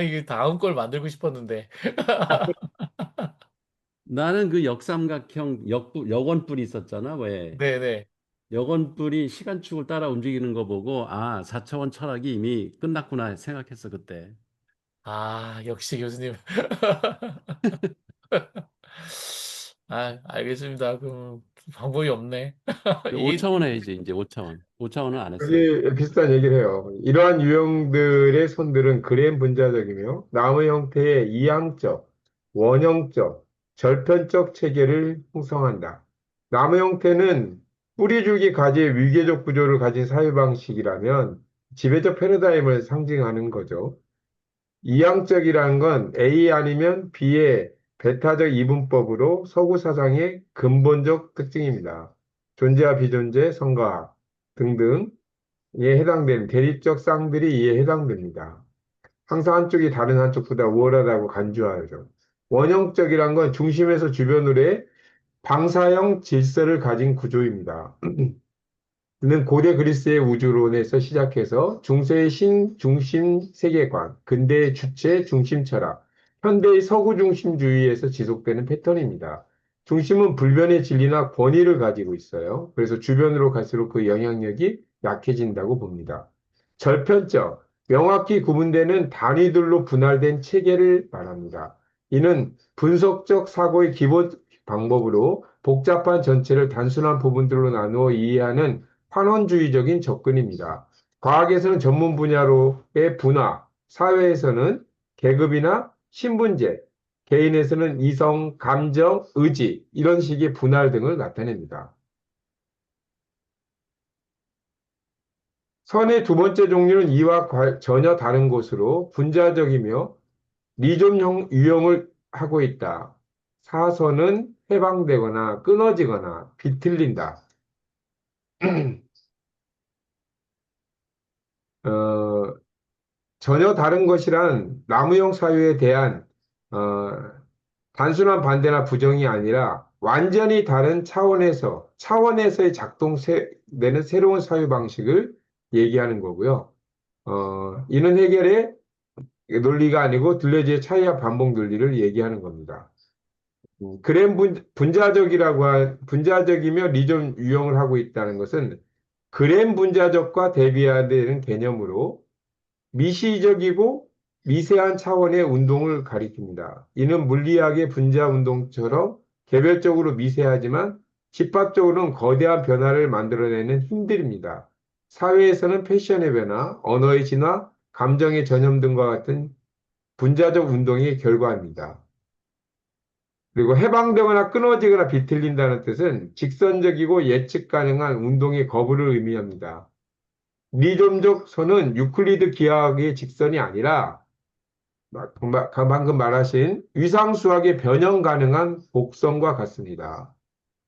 이게 다음 걸 만들고 싶었는데. 나는 그 역삼각형 여건뿔이 있었잖아, 왜? 네네. 여건뿔이 시간축을 따라 움직이는 거 보고, 4차원 철학이 이미 끝났구나 생각했어, 그때. 역시 교수님. 알겠습니다. 그럼 방법이 없네. 이해, 5차원 해야지, 이제 5차원. 5차원은 안 했어요. 여기 비슷한 얘기를 해요. 이러한 유형들의 손들은 그램 분자적이며 나무 형태의 이항적, 원형적, 절편적 체계를 형성한다. 나무 형태는 뿌리줄기 가지의 위계적 구조를 가진 사회 방식이라면 지배적 패러다임을 상징하는 거죠. 이항적이라는 건 A 아니면 B의 베타적 이분법으로 서구 사상의 근본적 특징입니다. 존재와 비존재, 성과 등등 이에 해당되는 대립적 쌍들이 이에 해당됩니다. 항상 한쪽이 다른 한쪽보다 우월하다고 간주하죠. 원형적이란 건 중심에서 주변으로의 방사형 질서를 가진 구조입니다. 는 고대 그리스의 우주론에서 시작해서 중세의 신중심 세계관, 근대의 주체 중심 철학, 현대의 서구 중심주의에서 지속되는 패턴입니다. 중심은 불변의 진리나 권위를 가지고 있어요. 그래서 주변으로 갈수록 그 영향력이 약해진다고 봅니다. 절편적, 명확히 구분되는 단위들로 분할된 체계를 말합니다. 이는 분석적 사고의 기본 방법으로 복잡한 전체를 단순한 부분들로 나누어 이해하는 환원주의적인 접근입니다. 과학에서는 전문 분야로의 분화, 사회에서는 계급이나 신분제, 개인에서는 이성, 감정, 의지, 이런 식의 분할 등을 나타냅니다. 선의 두 번째 종류는 이와 전혀 다른 것으로 분자적이며 리좀 유형을 하고 있다. 사선은 해방되거나 끊어지거나 비틀린다. 어, 전혀 다른 것이란 나무형 사유에 대한 어, 단순한 반대나 부정이 아니라 완전히 다른 차원에서의 작동되는 새로운 사유 방식을 얘기하는 거고요. 이는 해결의 논리가 아니고 둘레지의 차이와 반복 논리를 얘기하는 겁니다. 그램 분자적이며 리좀 유형을 하고 있다는 것은 그램 분자적과 대비되는 개념으로 미시적이고 미세한 차원의 운동을 가리킵니다. 이는 물리학의 분자 운동처럼 개별적으로 미세하지만 집합적으로는 거대한 변화를 만들어내는 힘들입니다. 사회에서는 패션의 변화, 언어의 진화, 감정의 전염 등과 같은 분자적 운동의 결과입니다. 그리고 해방되거나 끊어지거나 비틀린다는 뜻은 직선적이고 예측 가능한 운동의 거부를 의미합니다. 미점적 선은 유클리드 기하학의 직선이 아니라 방금 말하신 위상수학의 변형 가능한 곡선과 같습니다.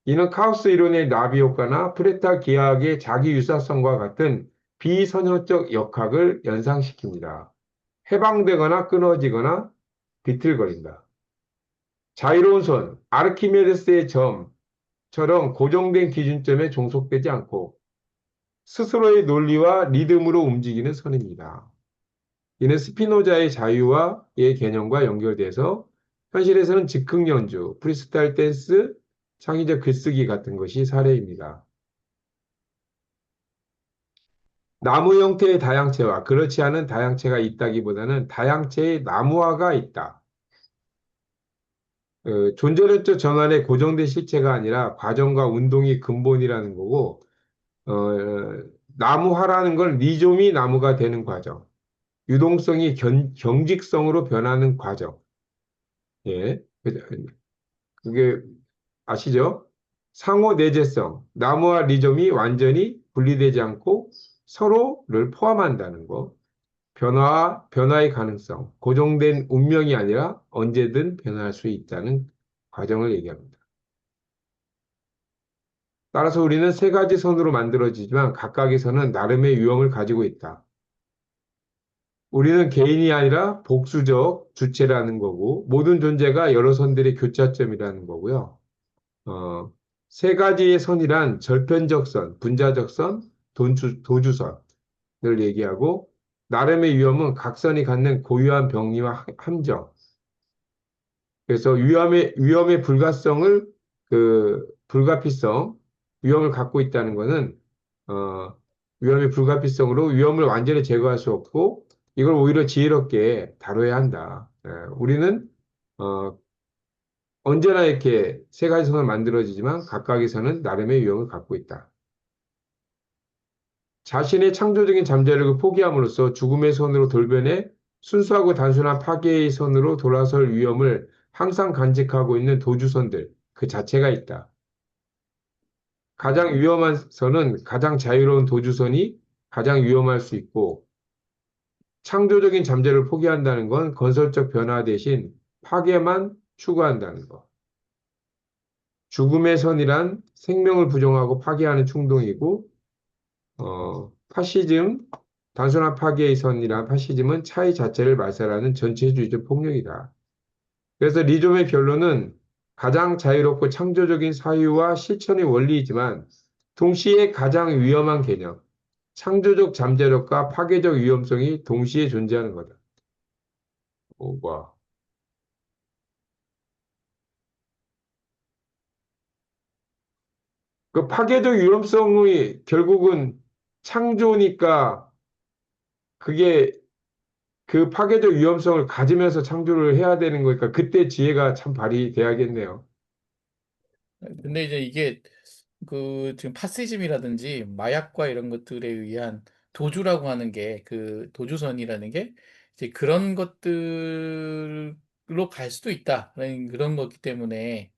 이는 카오스 이론의 나비 효과나 프레타 기하학의 자기 유사성과 같은 비선형적 역학을 연상시킵니다. 해방되거나 끊어지거나 비틀거린다. 자유로운 손, 아르키메데스의 점처럼 고정된 기준점에 종속되지 않고 스스로의 논리와 리듬으로 움직이는 선입니다. 이는 스피노자의 자유와의 개념과 연결돼서 현실에서는 즉흥 연주, 프리스타일 댄스, 창의적 글쓰기 같은 것이 사례입니다. 나무 형태의 다양체와 그렇지 않은 다양체가 있다기보다는 다양체의 나무화가 있다. 존재론적 전환의 고정된 실체가 아니라 과정과 운동이 근본이라는 거고, 어, 나무화라는 건 리좀이 나무가 되는 과정, 유동성이 경직성으로 변하는 과정. 예, 그게 아시죠? 상호 내재성, 나무와 리좀이 완전히 분리되지 않고 서로를 포함한다는 거. 변화의 가능성, 고정된 운명이 아니라 언제든 변화할 수 있다는 과정을 얘기합니다. 따라서 우리는 세 가지 선으로 만들어지지만 각각의 선은 나름의 유형을 가지고 있다. 우리는 개인이 아니라 복수적 주체라는 거고, 모든 존재가 여러 선들의 교차점이라는 거고요. 어, 세 가지의 선이란 절편적 선, 분자적 선, 도주선을 얘기하고, 나름의 위험은 각선이 갖는 고유한 병리와 함정. 그래서 위험의 불가성을, 불가피성, 위험을 갖고 있다는 것은, 어, 위험의 불가피성으로 위험을 완전히 제거할 수 없고, 이걸 오히려 지혜롭게 다뤄야 한다. 우리는, 어, 언제나 이렇게 세 가지 선을 만들어지지만 각각에서는 나름의 위험을 갖고 있다. 자신의 창조적인 잠재력을 포기함으로써 죽음의 선으로 돌변해 순수하고 단순한 파괴의 선으로 돌아설 위험을 항상 간직하고 있는 도주선들, 그 자체가 있다. 가장 위험한 선은 가장 자유로운 도주선이 가장 위험할 수 있고, 창조적인 잠재를 포기한다는 건 건설적 변화 대신 파괴만 추구한다는 것. 죽음의 선이란 생명을 부정하고 파괴하는 충동이고, 파시즘, 단순한 파괴의 선이란 파시즘은 차이 자체를 말살하는 전체주의적 폭력이다. 그래서 리좀의 결론은 가장 자유롭고 창조적인 사유와 실천의 원리이지만 동시에 가장 위험한 개념, 창조적 잠재력과 파괴적 위험성이 동시에 존재하는 거다. 와. 그 파괴적 위험성이 결국은 창조니까 그게 그 파괴적 위험성을 가지면서 창조를 해야 되는 거니까 그때 지혜가 참 발휘돼야겠네요. 근데 이제 이게 그 지금 파시즘이라든지 마약과 이런 것들에 의한 도주라고 하는 게 그 도주선이라는 게 이제 그런 것들로 갈 수도 있다라는 그런 거기 때문에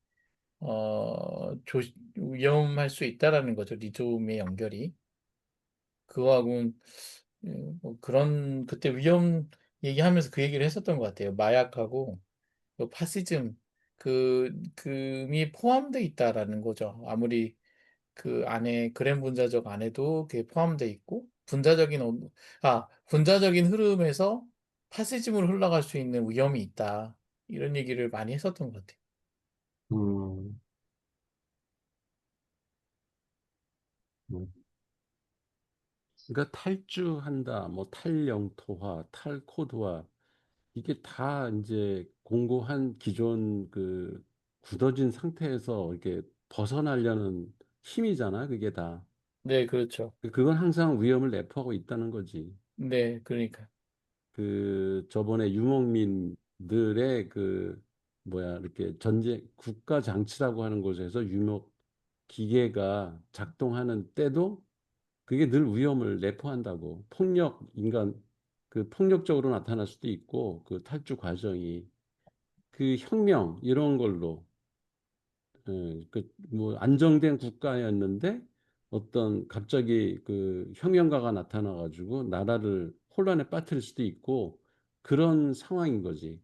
위험할 수 있다라는 거죠. 리좀의 연결이 그거하고는 뭐 그런 그때 위험 얘기하면서 그 얘기를 했었던 것 같아요. 마약하고 그 파시즘 금이 포함돼 있다라는 거죠. 아무리 그 안에 그램 분자적 안에도 그게 포함돼 있고 분자적인 흐름에서 파시즘으로 흘러갈 수 있는 위험이 있다. 이런 얘기를 많이 했었던 것 같아요. 음, 음, 그러니까 탈주한다, 뭐 탈영토화, 탈코드화 이게 다 이제 공고한 기존 그 굳어진 상태에서 이렇게 벗어나려는 힘이잖아, 그게 다. 네, 그렇죠. 그건 항상 위험을 내포하고 있다는 거지. 네, 그러니까. 그 저번에 유목민들의 그 뭐야 이렇게 전쟁 국가 장치라고 하는 곳에서 유목 기계가 작동하는 때도 그게 늘 위험을 내포한다고. 인간 그 폭력적으로 나타날 수도 있고 그 탈주 과정이 그 혁명 이런 걸로 그뭐 안정된 국가였는데 어떤 갑자기 그 혁명가가 나타나 가지고 나라를 혼란에 빠뜨릴 수도 있고 그런 상황인 거지.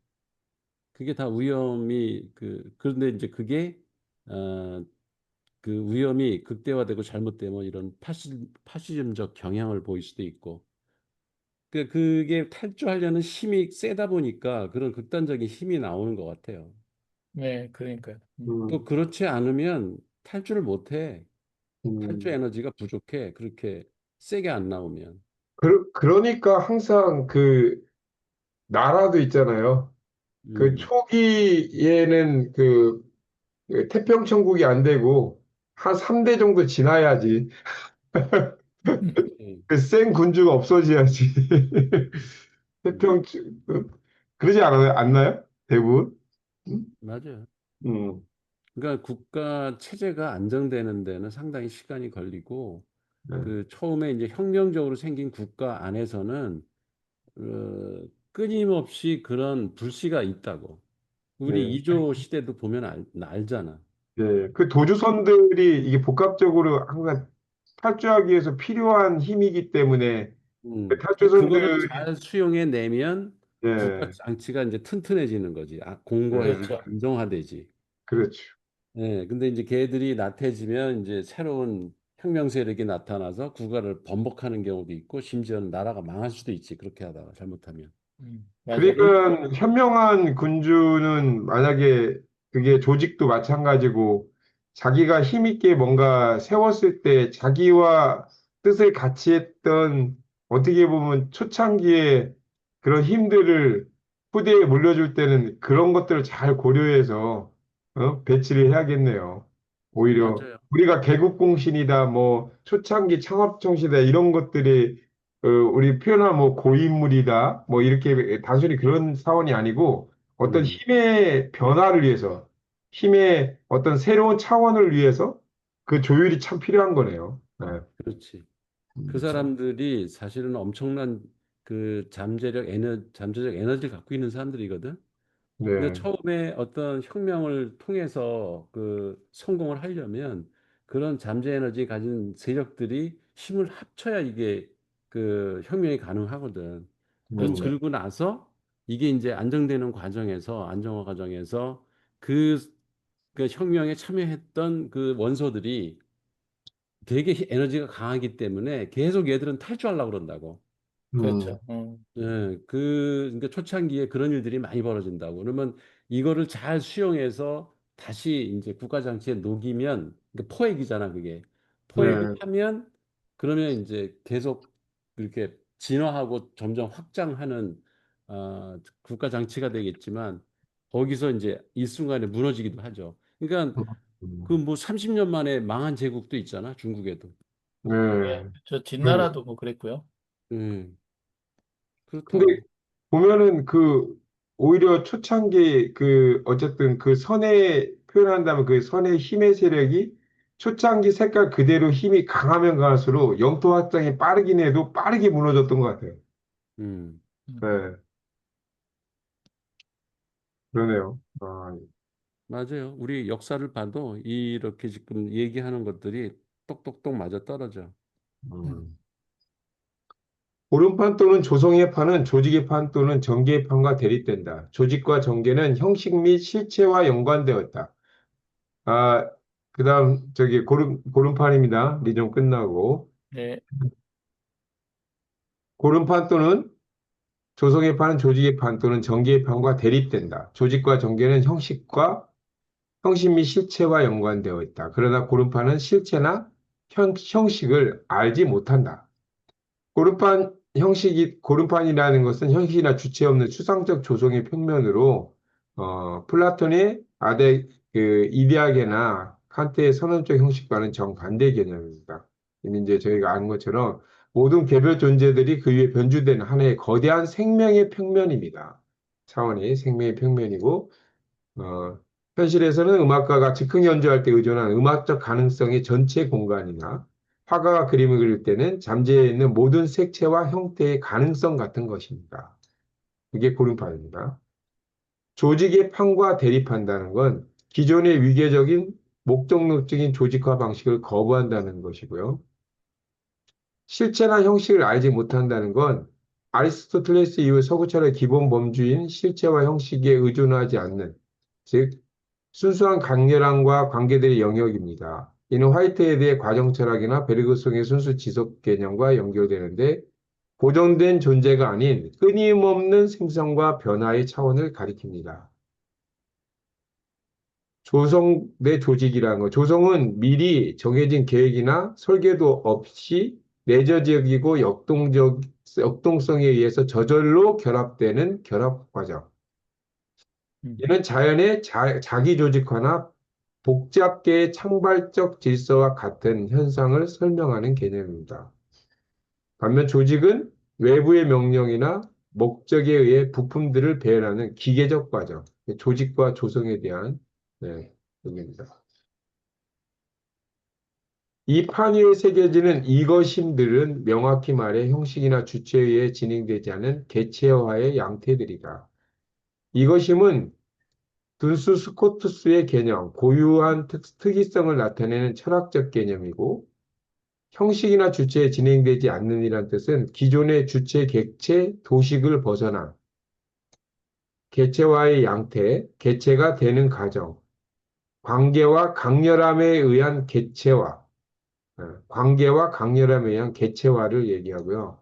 그게 다 위험이 그런데 이제 그게 어, 그 위험이 극대화되고 잘못되면 이런 파시즘적 경향을 보일 수도 있고 그게 탈주하려는 힘이 세다 보니까 그런 극단적인 힘이 나오는 것 같아요. 네, 그러니까요. 또 음, 그렇지 않으면 탈주를 못 해. 탈주 음. 에너지가 부족해. 그렇게 세게 안 나오면. 그러니까 항상 나라도 있잖아요. 그 음, 초기에는 그 태평천국이 안 되고 한 3대 정도 지나야지 예, 그 센 군주가 없어져야지 음, 태평 그러지 않아요? 않나요? 대부분? 음? 맞아요. 음, 그러니까 국가 체제가 안정되는 데는 상당히 시간이 걸리고 네, 그 처음에 이제 혁명적으로 생긴 국가 안에서는 끊임없이 그런 불씨가 있다고. 우리 네. 이조 시대도 보면 알잖아. 네, 그 도주선들이 이게 복합적으로 항상 탈주하기 위해서 필요한 힘이기 때문에 그 그거를 탈주선들이 잘 수용해 내면 국가 네, 장치가 이제 튼튼해지는 거지. 공고해지고 네, 그렇죠. 안정화되지. 그렇죠. 예, 근데 이제 걔들이 나태해지면 이제 새로운 혁명 세력이 나타나서 국가를 번복하는 경우도 있고 심지어는 나라가 망할 수도 있지. 그렇게 하다가 잘못하면. 맞아요. 그러니까 현명한 군주는 만약에 그게 조직도 마찬가지고 자기가 힘있게 뭔가 세웠을 때 자기와 뜻을 같이 했던 어떻게 보면 초창기에 그런 힘들을 후대에 물려줄 때는 그런 것들을 잘 고려해서 배치를 해야겠네요. 오히려 맞아요. 우리가 개국공신이다, 뭐 초창기 창업정시다 이런 것들이 우리 표현하면 뭐 고인물이다, 뭐 이렇게 단순히 그런 사원이 아니고 어떤 음, 힘의 변화를 위해서, 힘의 어떤 새로운 차원을 위해서 그 조율이 참 필요한 거네요. 네. 그렇지. 그 음, 그렇죠. 사람들이 사실은 엄청난 그 잠재적 에너지를 갖고 있는 사람들이거든. 근데 네. 처음에 어떤 혁명을 통해서 그 성공을 하려면 그런 잠재 에너지 가진 세력들이 힘을 합쳐야 이게 그 혁명이 가능하거든. 그렇죠. 음, 그러고 나서 이게 이제 안정되는 과정에서 안정화 과정에서 그, 그 혁명에 참여했던 그 원소들이 되게 에너지가 강하기 때문에 계속 얘들은 탈주하려고 그런다고. 음, 그렇죠. 예, 그러니까 초창기에 그런 일들이 많이 벌어진다고. 그러면 이거를 잘 수용해서 다시 이제 국가 장치에 녹이면, 그러니까 포획이잖아, 그게. 포획을 네. 하면, 그러면 이제 계속 이렇게 진화하고 점점 확장하는, 국가 장치가 되겠지만, 거기서 이제 일순간에 무너지기도 하죠. 그러니까 그 음, 뭐 30년 만에 망한 제국도 있잖아, 중국에도. 예, 네. 저 그러네. 진나라도 뭐 그랬고요. 음, 근데 그렇다고. 보면은 오히려 초창기 어쨌든 그 선에 표현한다면 그 선의 힘의 세력이 초창기 색깔 그대로 힘이 강하면 강할수록 영토 확장이 빠르긴 해도 빠르게 무너졌던 것 같아요. 음. 음, 네, 그러네요. 아, 맞아요. 우리 역사를 봐도 이렇게 지금 얘기하는 것들이 똑똑똑 맞아 떨어져. 음, 음. 오른판 또는 조성의 판은 조직의 판 또는 전개의 판과 대립된다. 조직과 전개는 형식 및 실체와 연관되었다. 아, 그다음 고른판입니다. 리좀 끝나고. 네, 고른판 또는 조성의 판은 조직의 판 또는 전개의 판과 대립된다. 조직과 전개는 형식 및 실체와 연관되어 있다. 그러나 고른판은 실체나 형식을 알지 못한다. 고름판이라는 것은 형식이나 주체 없는 추상적 조성의 평면으로 플라톤의 이데아계나 칸트의 선언적 형식과는 정반대 개념입니다. 이미 이제 저희가 아는 것처럼 모든 개별 존재들이 그 위에 변주된 하나의 거대한 생명의 평면입니다. 차원이 생명의 평면이고 어, 현실에서는 음악가가 즉흥 연주할 때 의존한 음악적 가능성의 전체 공간이나 화가가 그림을 그릴 때는 잠재해 있는 모든 색채와 형태의 가능성 같은 것입니다. 이게 고름판입니다. 조직의 판과 대립한다는 건 기존의 위계적인 목적론적인 조직화 방식을 거부한다는 것이고요. 실체나 형식을 알지 못한다는 건 아리스토텔레스 이후 서구철의 기본 범주인 실체와 형식에 의존하지 않는, 즉 순수한 강렬함과 관계들의 영역입니다. 이는 화이트헤드의 과정 철학이나 베르그송의 순수 지속 개념과 연결되는데 고정된 존재가 아닌 끊임없는 생성과 변화의 차원을 가리킵니다. 조성 내 조직이라는 거. 조성은 미리 정해진 계획이나 설계도 없이 내재적이고 역동적 역동성에 의해서 저절로 결합되는 결합 과정. 음. 이는 자연의 자기 조직화나 복잡계의 창발적 질서와 같은 현상을 설명하는 개념입니다. 반면 조직은 외부의 명령이나 목적에 의해 부품들을 배열하는 기계적 과정, 조직과 조성에 대한 얘기입니다. 이 판 위에 새겨지는 이것임들은 명확히 말해 형식이나 주체에 의해 진행되지 않은 개체화의 양태들이다. 이것임은 둔스 스코투스의 개념, 고유한 특이성을 나타내는 철학적 개념이고, 형식이나 주체에 진행되지 않는 이란 뜻은 기존의 주체, 객체, 도식을 벗어나 개체와의 양태, 개체가 되는 과정, 관계와 강렬함에 의한 개체화, 관계와 강렬함에 의한 개체화를 얘기하고요.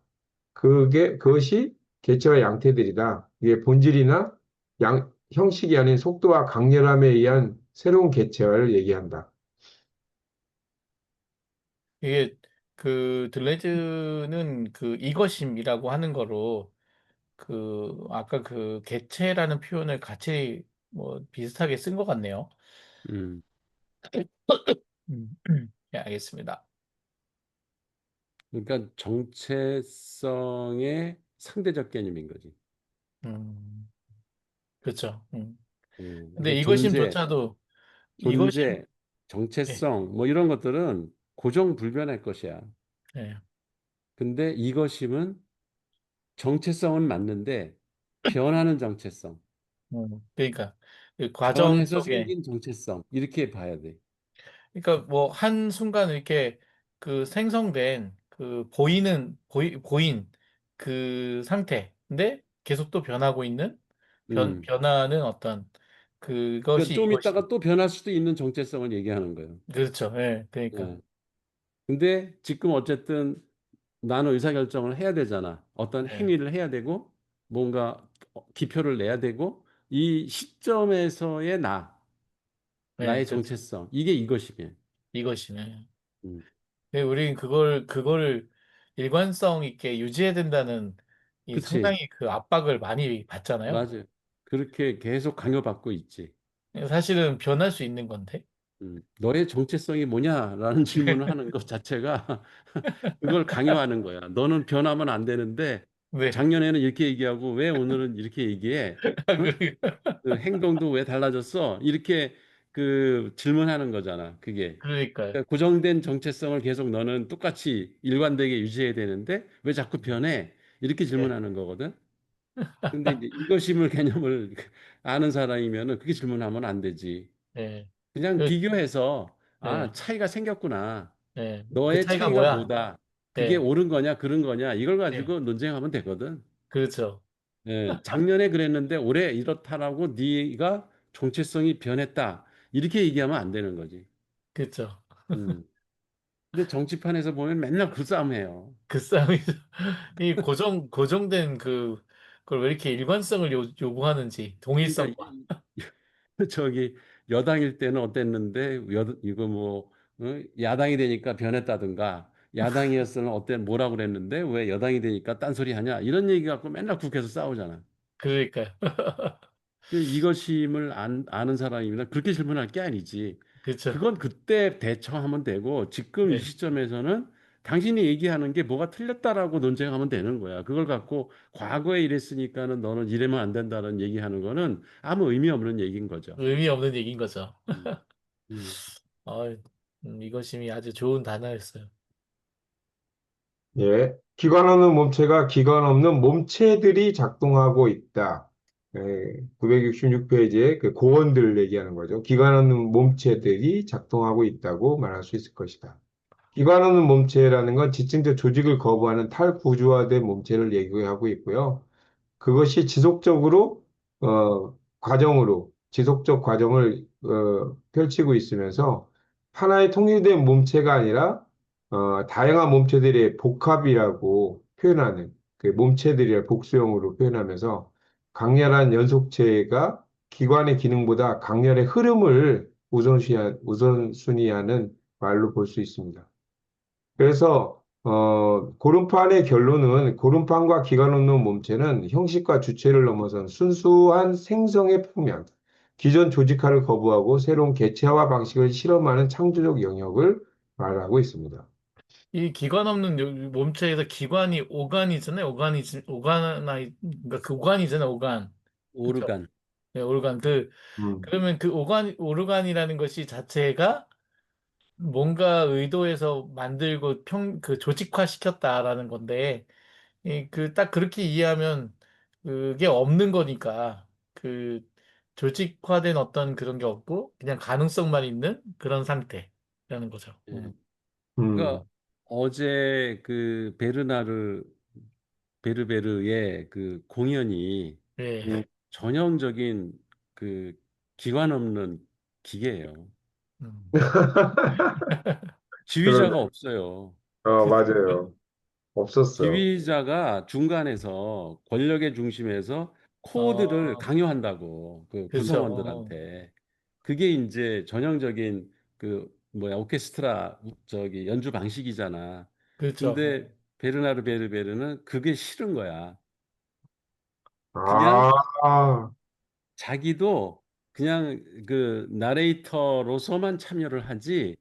그것이 개체와 양태들이다. 이게 본질이나 형식이 아닌 속도와 강렬함에 의한 새로운 개체화를 얘기한다. 이게 그 들레즈는 그 이것임이라고 하는 거로 그 아까 그 개체라는 표현을 같이 뭐 비슷하게 쓴 것 같네요. 음. 음. 예, 알겠습니다. 그러니까 정체성의 상대적 개념인 거지. 음, 그렇죠. 근데 그러니까 이것임조차도 이것임, 존재, 예, 정체성, 뭐 이런 것들은 고정불변할 것이야. 예. 근데 이것임은 정체성은 맞는데 변하는 정체성, 그러니까 그 과정 변해서 속에, 생긴 정체성 이렇게 봐야 돼. 그러니까 뭐 한 순간 이렇게 그 생성된 그 보인 그 상태, 근데 계속 또 변하고 있는 음. 변하는 어떤 그러니까 그것이 좀 이것이, 있다가 또 변할 수도 있는 정체성을 얘기하는 거예요. 그렇죠. 예, 그러니까, 예. 근데 지금 어쨌든 나는 의사결정을 해야 되잖아. 어떤 예, 행위를 해야 되고 뭔가 기표를 내야 되고 이 시점에서의 예, 나의 그렇죠. 정체성 이게 이것이며. 이것이네. 음. 우리는 그거를 일관성 있게 유지해야 된다는 이 그치. 상당히 그 압박을 많이 받잖아요. 맞아요. 그렇게 계속 강요받고 있지. 사실은 변할 수 있는 건데. 너의 정체성이 뭐냐라는 질문을 하는 것 자체가 그걸 강요하는 거야. 너는 변하면 안 되는데 네. 작년에는 이렇게 얘기하고 왜 오늘은 이렇게 얘기해? 어? 그 행동도 왜 달라졌어? 이렇게 그 질문하는 거잖아. 그게. 그러니까요. 그러니까 고정된 정체성을 계속 너는 똑같이 일관되게 유지해야 되는데 왜 자꾸 변해? 이렇게 네. 질문하는 거거든. 근데 이제 이것임을 개념을 아는 사람이면은 그렇게 질문하면 안 되지. 네. 그냥 그, 비교해서 아, 네. 차이가 생겼구나. 네. 그 너의 차이가 차이가 뭐야? 뭐다. 그게 네. 옳은 거냐, 그른 거냐, 이걸 네. 가지고 논쟁하면 되거든. 그렇죠. 예, 작년에 그랬는데 올해 이렇다라고 네가 정체성이 변했다. 이렇게 얘기하면 안 되는 거지. 그렇죠. 음. 근데 정치판에서 보면 맨날 그 싸움해요. 그 싸움이 이 고정된 그걸 왜 이렇게 일관성을 요구하는지 그러니까 동일성과. 저기 여당일 때는 어땠는데 이거 뭐 야당이 되니까 변했다든가 야당이었으면 어때 뭐라고 그랬는데 왜 여당이 되니까 딴소리 하냐 이런 얘기 갖고 맨날 국회에서 싸우잖아. 그러니까요. 그 이것임을 아는 사람이면 그렇게 질문할 게 아니지. 그렇죠. 그건 그때 대처하면 되고 지금 이 네. 시점에서는 당신이 얘기하는 게 뭐가 틀렸다라고 논쟁하면 되는 거야. 그걸 갖고 과거에 이랬으니까는 너는 이래면 안 된다는 얘기하는 거는 아무 의미 없는 얘기인 거죠. 의미 없는 얘기인 거죠. 음, 음. 어, 이것심이 아주 좋은 단어였어요. 예. 기관 없는 몸체가 기관 없는 몸체들이 작동하고 있다. 966페이지에 그 고원들 얘기하는 거죠. 기관 없는 몸체들이 작동하고 있다고 말할 수 있을 것이다. 기관 없는 몸체라는 건 지층적 조직을 거부하는 탈구조화된 몸체를 얘기하고 있고요. 그것이 지속적 과정을 펼치고 있으면서 하나의 통일된 몸체가 아니라 다양한 몸체들의 복합이라고 표현하는 그 몸체들의 복수형으로 표현하면서 강렬한 연속체가 기관의 기능보다 강렬의 흐름을 우선순위하는 말로 볼 수 있습니다. 그래서 고름판의 결론은 고름판과 기관 없는 몸체는 형식과 주체를 넘어선 순수한 생성의 표면, 기존 조직화를 거부하고 새로운 개체화 방식을 실험하는 창조적 영역을 말하고 있습니다. 이 기관 없는 몸체에서 기관이 오간이잖아요. 그러니까 그 오간이잖아요. 오간. 그쵸? 오르간. 네, 오르간. 음. 그러면 그 오르간이라는 것이 자체가 뭔가 의도해서 만들고 그 조직화 시켰다라는 건데, 딱 그렇게 이해하면 그게 없는 거니까, 그 조직화된 어떤 그런 게 없고, 그냥 가능성만 있는 그런 상태라는 거죠. 예. 그러니까 음. 어제 그 베르베르의 그 공연이 예. 전형적인 그 기관 없는 기계예요. 음. 지휘자가 그러네. 없어요. 맞아요. 없었어. 지휘자가 중간에서 권력의 중심에서 코드를 어, 강요한다고 그 그렇죠. 구성원들한테. 그게 이제 전형적인 그 뭐야 오케스트라 저기 연주 방식이잖아. 그렇죠. 근데 베르나르 베르베르는 그게 싫은 거야. 그냥 아, 자기도 그냥 그 나레이터로서만 참여를 하지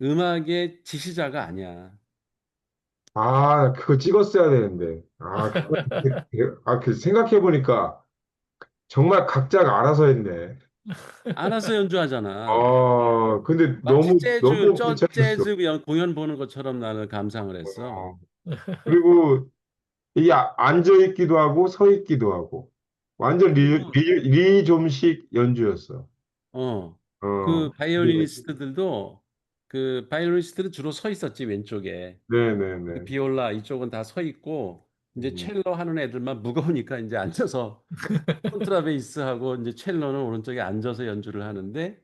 음악의 지시자가 아니야. 그거 찍었어야 되는데. 그 생각해보니까 정말 각자가 알아서 했네. 알아서 연주하잖아. 근데 마치 너무 괜찮았어. 재즈 공연 보는 것처럼 나는 감상을 했어. 어, 그리고 이게 앉아 있기도 하고 서 있기도 하고 완전 그리고 리좀식 연주였어. 어, 그 네. 바이올리니스트들도 그 바이올리니스트는 주로 서 있었지 왼쪽에. 그 네네네. 비올라 이쪽은 다 서 있고 이제 음, 첼로 하는 애들만 무거우니까 이제 앉아서 콘트라베이스하고 이제 첼로는 오른쪽에 앉아서 연주를 하는데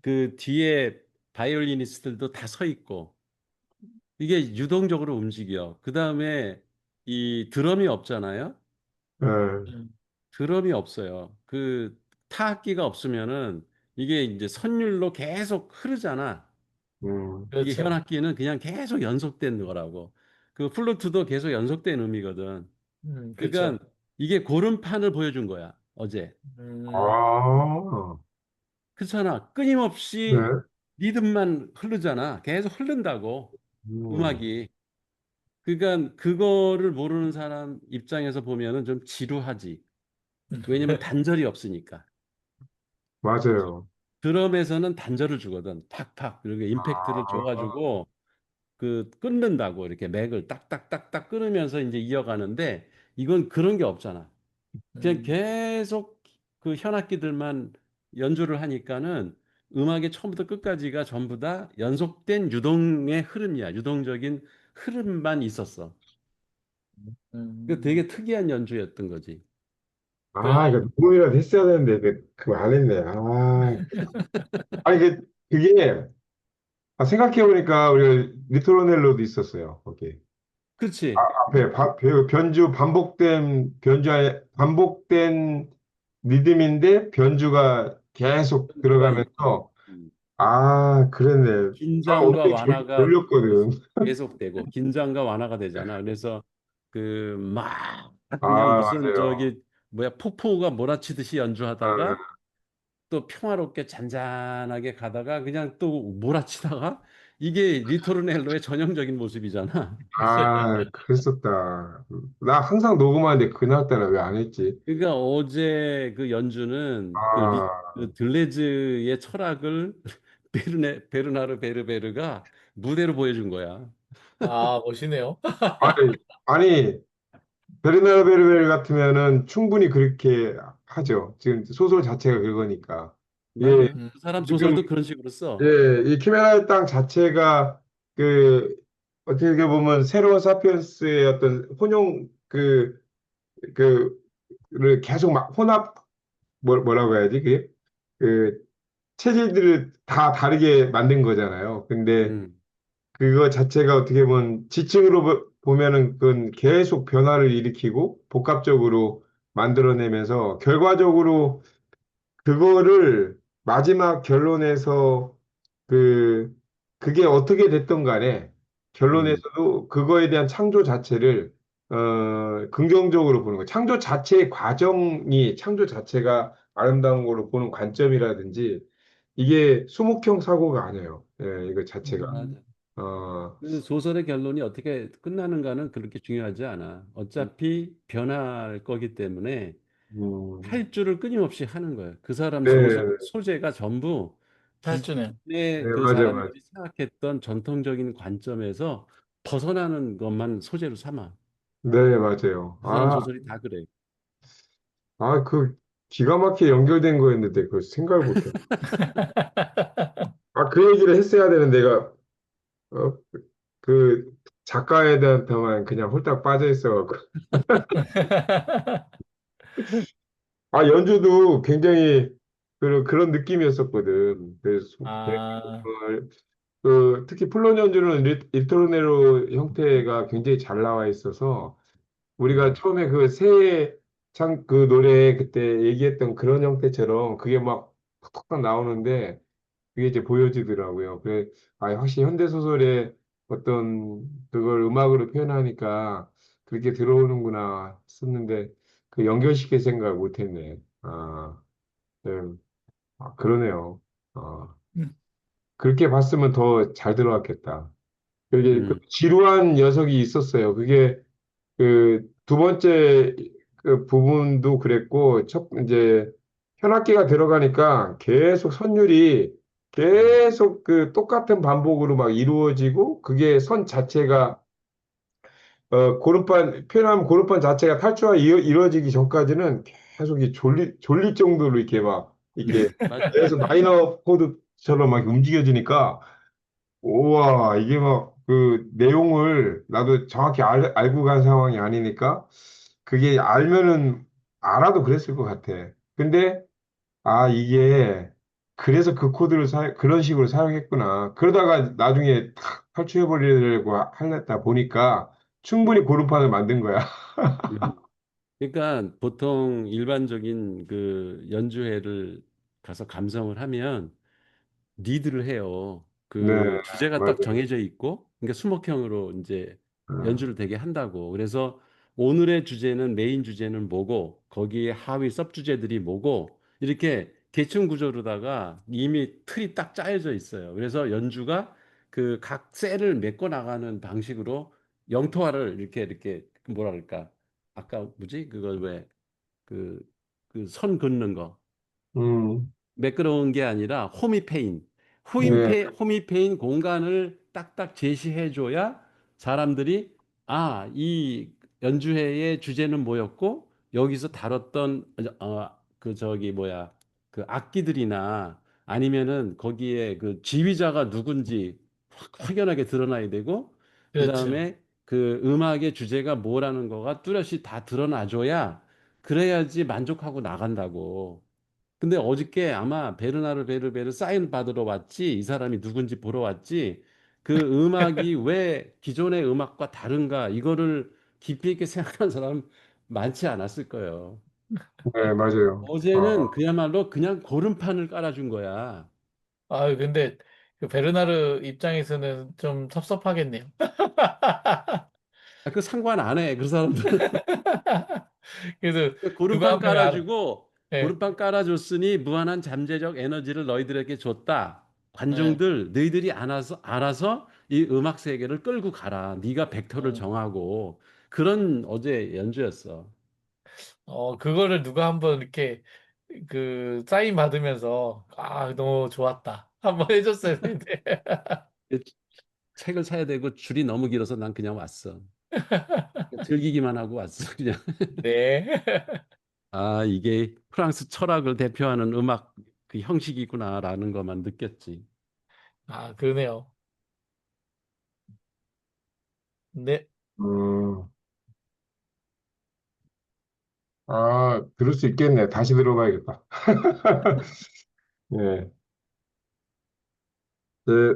그 뒤에 바이올리니스트들도 다 서 있고 이게 유동적으로 움직여. 그다음에 이 드럼이 없잖아요. 네, 음, 드럼이 없어요. 그 타악기가 없으면은 이게 이제 선율로 계속 흐르잖아. 이게 그렇죠. 현악기는 그냥 계속 연속된 거라고. 그 플루트도 계속 연속된 음이거든. 그렇죠. 그러니까 이게 고름판을 보여준 거야, 어제. 음, 아, 그렇잖아. 네. 끊임없이 리듬만 흐르잖아. 계속 흐른다고. 음, 음악이. 그러니까 그거를 모르는 사람 입장에서 보면은 좀 지루하지. 왜냐면 단절이 없으니까. 맞아요. 드럼에서는 단절을 주거든. 팍팍. 그리고 임팩트를 아, 줘가지고 그 끊는다고 이렇게 맥을 딱딱딱딱 끊으면서 이제 이어가는데 이건 그런 게 없잖아. 그냥 음, 계속 그 현악기들만 연주를 하니까는 음악의 처음부터 끝까지가 전부 다 연속된 유동의 흐름이야. 유동적인 흐름만 있었어. 그 음, 되게 특이한 연주였던 거지. 그, 이거 녹음이라도 했어야 되는데, 그거 안 했네. 아니, 그게, 생각해보니까, 우리가 리토르넬로도 있었어요, 거기. 그렇지. 앞에, 반복된 리듬인데, 변주가 계속 연주가 있고 들어가면서, 그랬네. 긴장과 엄청 완화가 졸렸거든. 계속되고 긴장과 완화가 되잖아. 그래서 그 막 그냥 무슨 맞아요. 저기 뭐야 폭포가 몰아치듯이 연주하다가 아, 또 평화롭게 잔잔하게 가다가 그냥 또 몰아치다가 이게 리토르넬로의 전형적인 모습이잖아. 그랬었다. 나 항상 녹음하는데 그날따라 왜 안 했지? 그러니까 어제 그 연주는 아, 그 들레즈의 철학을 베르나르 베르베르가 무대로 보여준 거야. 멋이네요. 아니, 아니, 베르나르 베르베르 같으면은 충분히 그렇게 하죠. 지금 소설 자체가 그거니까. 예, 맞아. 그 사람 지금, 소설도 그런 식으로 써. 이 키메라의 땅 자체가 그, 어떻게 보면 새로운 사피엔스의 어떤 를 계속 막 뭐라고 해야지? 그 체질들을 다 다르게 만든 거잖아요. 근데 음. 그거 자체가 어떻게 보면 지층으로 보면은 그건 계속 변화를 일으키고 복합적으로 만들어내면서 결과적으로 그거를 마지막 결론에서 그 그게 어떻게 됐던 간에 음, 결론에서도 그거에 대한 창조 자체를 긍정적으로 보는 거. 창조 자체의 과정이 창조 자체가 아름다운 걸로 보는 관점이라든지 이게 수묵형 사고가 아니에요. 예, 이거 자체가. 음, 맞아. 어, 그 소설의 결론이 어떻게 끝나는가는 그렇게 중요하지 않아. 어차피 변할 거기 때문에 음, 탈주를 끊임없이 하는 거예요. 그 사람 네, 소재가 전부 탈주는. 네, 기존에 그 맞아요, 맞아요. 사람들이 생각했던 전통적인 관점에서 벗어나는 것만 소재로 삼아. 네, 맞아요. 그 사람 소설이 다 그래. 그 기가 막히게 연결된 거였는데 그걸 생각을 못해. 그 얘기를 했어야 되는데 내가 어, 그 작가에 대한테만 그냥 홀딱 빠져 있어갖고. 연주도 굉장히 그런 느낌이었었거든. 그래서 아, 특히 플룻 연주는 리토르네로 형태가 굉장히 잘 나와 있어서 우리가 음, 처음에 그 노래 그때 얘기했던 그런 형태처럼 그게 막 톡톡 나오는데 그게 이제 보여지더라고요. 확실히 현대소설의 어떤 그걸 음악으로 표현하니까 그렇게 들어오는구나 했었는데 그 연결시킬 생각을 못 했네. 네. 그러네요. 아, 음, 그렇게 봤으면 더 잘 들어갔겠다. 그게 그 음, 지루한 녀석이 있었어요. 그게 그 두 번째 그 부분도 그랬고 이제 현악기가 들어가니까 계속 선율이 음, 계속 그 똑같은 반복으로 막 이루어지고 그게 선 자체가 고름판 표현하면 고름판 자체가 탈주가 이루어지기 전까지는 계속 졸릴 정도로 이렇게 막 이렇게 맞아. 계속 마이너 코드처럼 막 움직여지니까 우와, 이게 막 그 내용을 나도 정확히 알고 간 상황이 아니니까 그게 알아도 그랬을 것 같아. 근데 이게 그래서 그 코드를 그런 식으로 사용했구나. 그러다가 나중에 탁 탈출해버리려고 하려다 보니까 충분히 고름판을 만든 거야. 음. 그러니까 보통 일반적인 그 연주회를 가서 감상을 하면 리드를 해요. 네, 그 주제가 딱 맞아요. 정해져 있고, 그러니까 수목형으로 이제 어, 연주를 되게 한다고. 그래서 오늘의 주제는 메인 주제는 뭐고, 거기에 하위 섭 주제들이 뭐고, 이렇게 계층 구조로다가 이미 틀이 딱 짜여져 있어요. 그래서 연주가 그 각 셀을 메꿔 나가는 방식으로 영토화를 이렇게 뭐라 그럴까? 아까 뭐지? 그걸 왜 그 그 선 긋는 거. 음, 매끄러운 게 아니라 네, 호미페인 공간을 딱딱 제시해줘야 사람들이 이 연주회의 주제는 뭐였고 여기서 다뤘던 그 저기 뭐야 그 악기들이나 아니면은 거기에 그 지휘자가 누군지 확연하게 드러나야 되고 그 그렇죠. 다음에 그 음악의 주제가 뭐라는 거가 뚜렷이 다 드러나줘야 그래야지 만족하고 나간다고. 근데 어저께 아마 베르나르 베르베르 사인 받으러 왔지, 이 사람이 누군지 보러 왔지, 그 음악이 왜 기존의 음악과 다른가, 이거를 깊이 있게 생각한 사람 많지 않았을 거예요. 네, 맞아요. 어제는 그야말로 그냥 고름판을 깔아준 거야. 근데 그 베르나르 입장에서는 좀 섭섭하겠네요. 그 상관 안 해, 그 사람들은. 그래서 누가 고름판 한 명이 알아. 깔아주고, 예, 고름판 깔아줬으니 무한한 잠재적 에너지를 너희들에게 줬다. 예, 관중들, 너희들이 알아서 이 음악 세계를 끌고 가라. 네가 벡터를 어, 정하고. 그런 어제 연주였어. 그거를 누가 한번 이렇게 그 사인 받으면서 너무 좋았다. 한번 해줬어야 되는데. 책을 사야 되고 줄이 너무 길어서 난 그냥 왔어. 즐기기만 하고 왔어, 그냥. 네. 이게 프랑스 철학을 대표하는 음악 그 형식이구나라는 것만 느꼈지. 그러네요. 네. 음, 들을 수 있겠네. 다시 들어봐야겠다. 예. 이제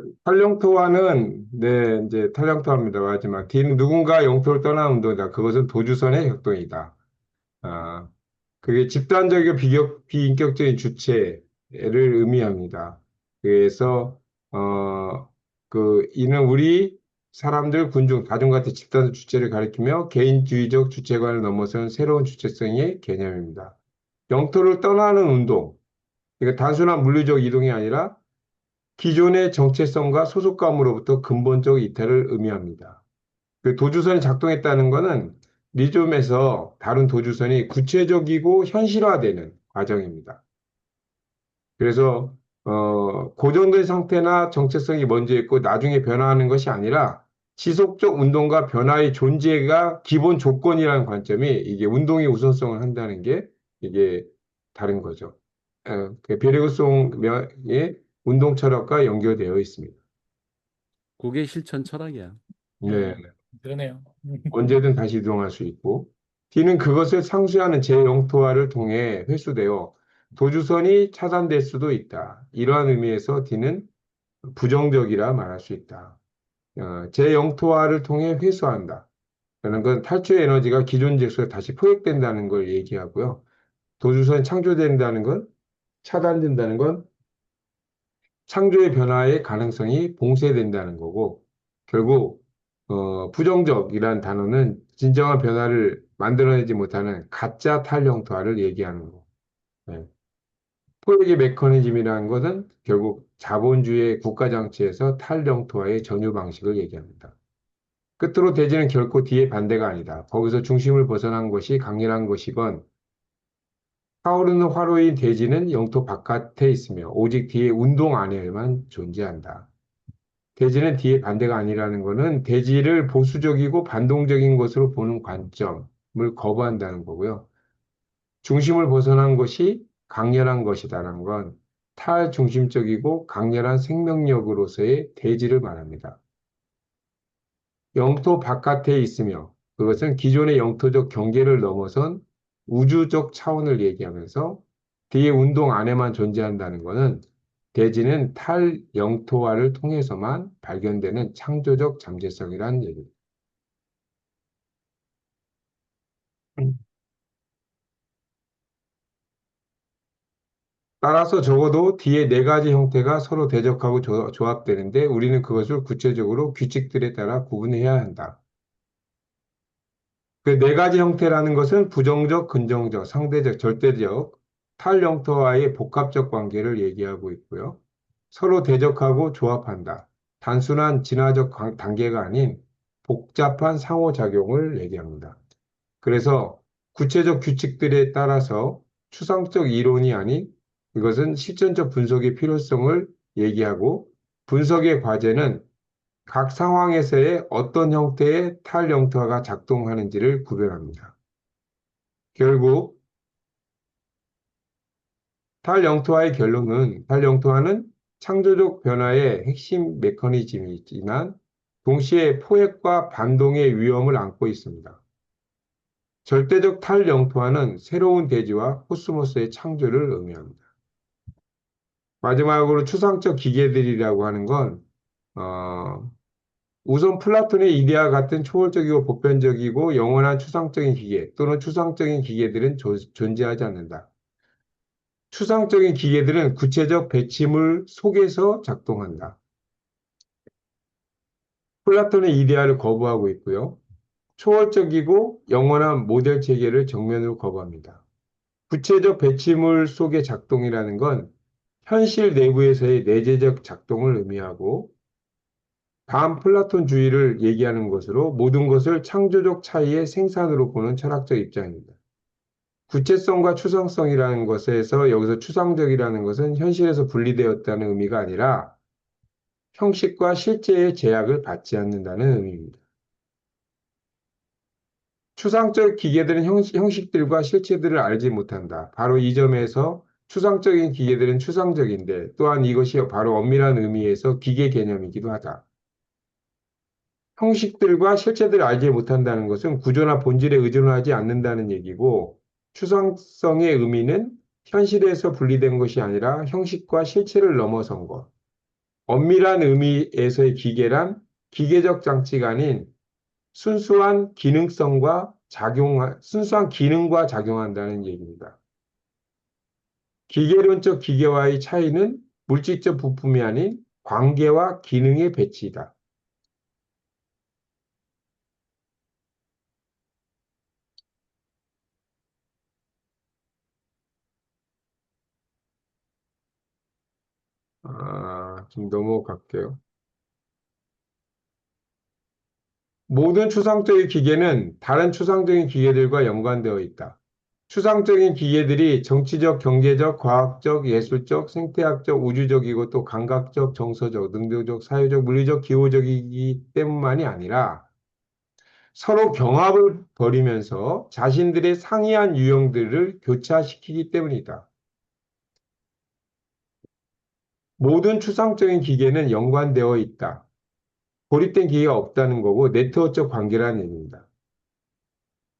탈영토합니다. 마지막. D는 누군가 영토를 떠나는 운동이다. 그것은 도주선의 격동이다. 아, 그게 집단적이고 비인격적인 주체를 의미합니다. 그래서, 이는 우리 사람들, 군중, 다중 같은 집단적 주체를 가리키며 개인주의적 주체관을 넘어서는 새로운 주체성의 개념입니다. 영토를 떠나는 운동, 이거 단순한 물리적 이동이 아니라 기존의 정체성과 소속감으로부터 근본적 이탈을 의미합니다. 그 도주선이 작동했다는 것은 리즘에서 다룬 도주선이 구체적이고 현실화되는 과정입니다. 그래서 고정된 상태나 정체성이 먼저 있고 나중에 변화하는 것이 아니라 지속적 운동과 변화의 존재가 기본 조건이라는 관점이 이게 운동의 우선성을 한다는 게 이게 다른 거죠. 그 베르그송의 운동 철학과 연결되어 있습니다. 그게 실천 철학이야. 네. 그러네요. 언제든 다시 이동할 수 있고, D는 그것을 상쇄하는 재영토화를 통해 회수되어 도주선이 차단될 수도 있다. 이러한 의미에서 D는 부정적이라 말할 수 있다. 재영토화를 통해 회수한다. 라는 건 탈출 에너지가 기존 질서에 다시 포획된다는 걸 얘기하고요. 도주선이 창조된다는 건, 차단된다는 건 창조의 변화의 가능성이 봉쇄된다는 거고, 결국 부정적이라는 단어는 진정한 변화를 만들어내지 못하는 가짜 탈영토화를 얘기하는 거. 네. 포획의 메커니즘이라는 것은 결국 자본주의 국가 장치에서 탈영토화의 전유 방식을 얘기합니다. 끝으로 대지는 결코 뒤의 반대가 아니다. 거기서 중심을 벗어난 것이 강렬한 것이건 타오르는 화로인 대지는 영토 바깥에 있으며 오직 뒤의 운동 안에만 존재한다. 대지는 뒤의 반대가 아니라는 것은 대지를 보수적이고 반동적인 것으로 보는 관점을 거부한다는 거고요. 중심을 벗어난 것이 강렬한 것이다라는 건 탈중심적이고 강렬한 생명력으로서의 대지를 말합니다. 영토 바깥에 있으며 그것은 기존의 영토적 경계를 넘어선 우주적 차원을 얘기하면서 뒤의 운동 안에만 존재한다는 것은 대지는 탈영토화를 통해서만 발견되는 창조적 잠재성이라는 얘기입니다. 따라서 적어도 뒤에 네 가지 형태가 서로 대적하고 조합되는데 우리는 그것을 구체적으로 규칙들에 따라 구분해야 한다. 그 네 가지 형태라는 것은 부정적, 긍정적, 상대적, 절대적, 탈영토와의 복합적 관계를 얘기하고 있고요. 서로 대적하고 조합한다. 단순한 진화적 단계가 아닌 복잡한 상호작용을 얘기합니다. 그래서 구체적 규칙들에 따라서 추상적 이론이 아닌 이것은 실전적 분석의 필요성을 얘기하고 분석의 과제는 각 상황에서의 어떤 형태의 탈영토화가 작동하는지를 구별합니다. 결국 탈영토화는 창조적 변화의 핵심 메커니즘이지만 동시에 포획과 반동의 위험을 안고 있습니다. 절대적 탈영토화는 새로운 대지와 코스모스의 창조를 의미합니다. 마지막으로 추상적 기계들이라고 하는 건 우선 플라톤의 이데아 같은 초월적이고 보편적이고 영원한 추상적인 기계 또는 추상적인 기계들은 존재하지 않는다. 추상적인 기계들은 구체적 배치물 속에서 작동한다. 플라톤의 이데아를 거부하고 있고요. 초월적이고 영원한 모델 체계를 정면으로 거부합니다. 구체적 배치물 속의 작동이라는 건 현실 내부에서의 내재적 작동을 의미하고 반플라톤주의를 얘기하는 것으로 모든 것을 창조적 차이의 생산으로 보는 철학적 입장입니다. 구체성과 추상성이라는 것에서 여기서 추상적이라는 것은 현실에서 분리되었다는 의미가 아니라 형식과 실제의 제약을 받지 않는다는 의미입니다. 추상적 기계들은 형식들과 실체들을 알지 못한다. 바로 이 점에서 추상적인 기계들은 추상적인데 또한 이것이 바로 엄밀한 의미에서 기계 개념이기도 하다. 형식들과 실체들을 알지 못한다는 것은 구조나 본질에 의존하지 않는다는 얘기고 추상성의 의미는 현실에서 분리된 것이 아니라 형식과 실체를 넘어선 것. 엄밀한 의미에서의 기계란 기계적 장치가 아닌 순수한 기능과 작용한다는 얘기입니다. 기계론적 기계와의 차이는 물질적 부품이 아닌 관계와 기능의 배치이다. 좀 넘어갈게요. 모든 추상적인 기계는 다른 추상적인 기계들과 연관되어 있다. 추상적인 기계들이 정치적, 경제적, 과학적, 예술적, 생태학적, 우주적이고 또 감각적, 정서적, 능동적, 사회적, 물리적, 기호적이기 때문만이 아니라 서로 경합을 벌이면서 자신들의 상이한 유형들을 교차시키기 때문이다. 모든 추상적인 기계는 연관되어 있다. 고립된 기계가 없다는 거고 네트워크적 관계라는 얘기입니다.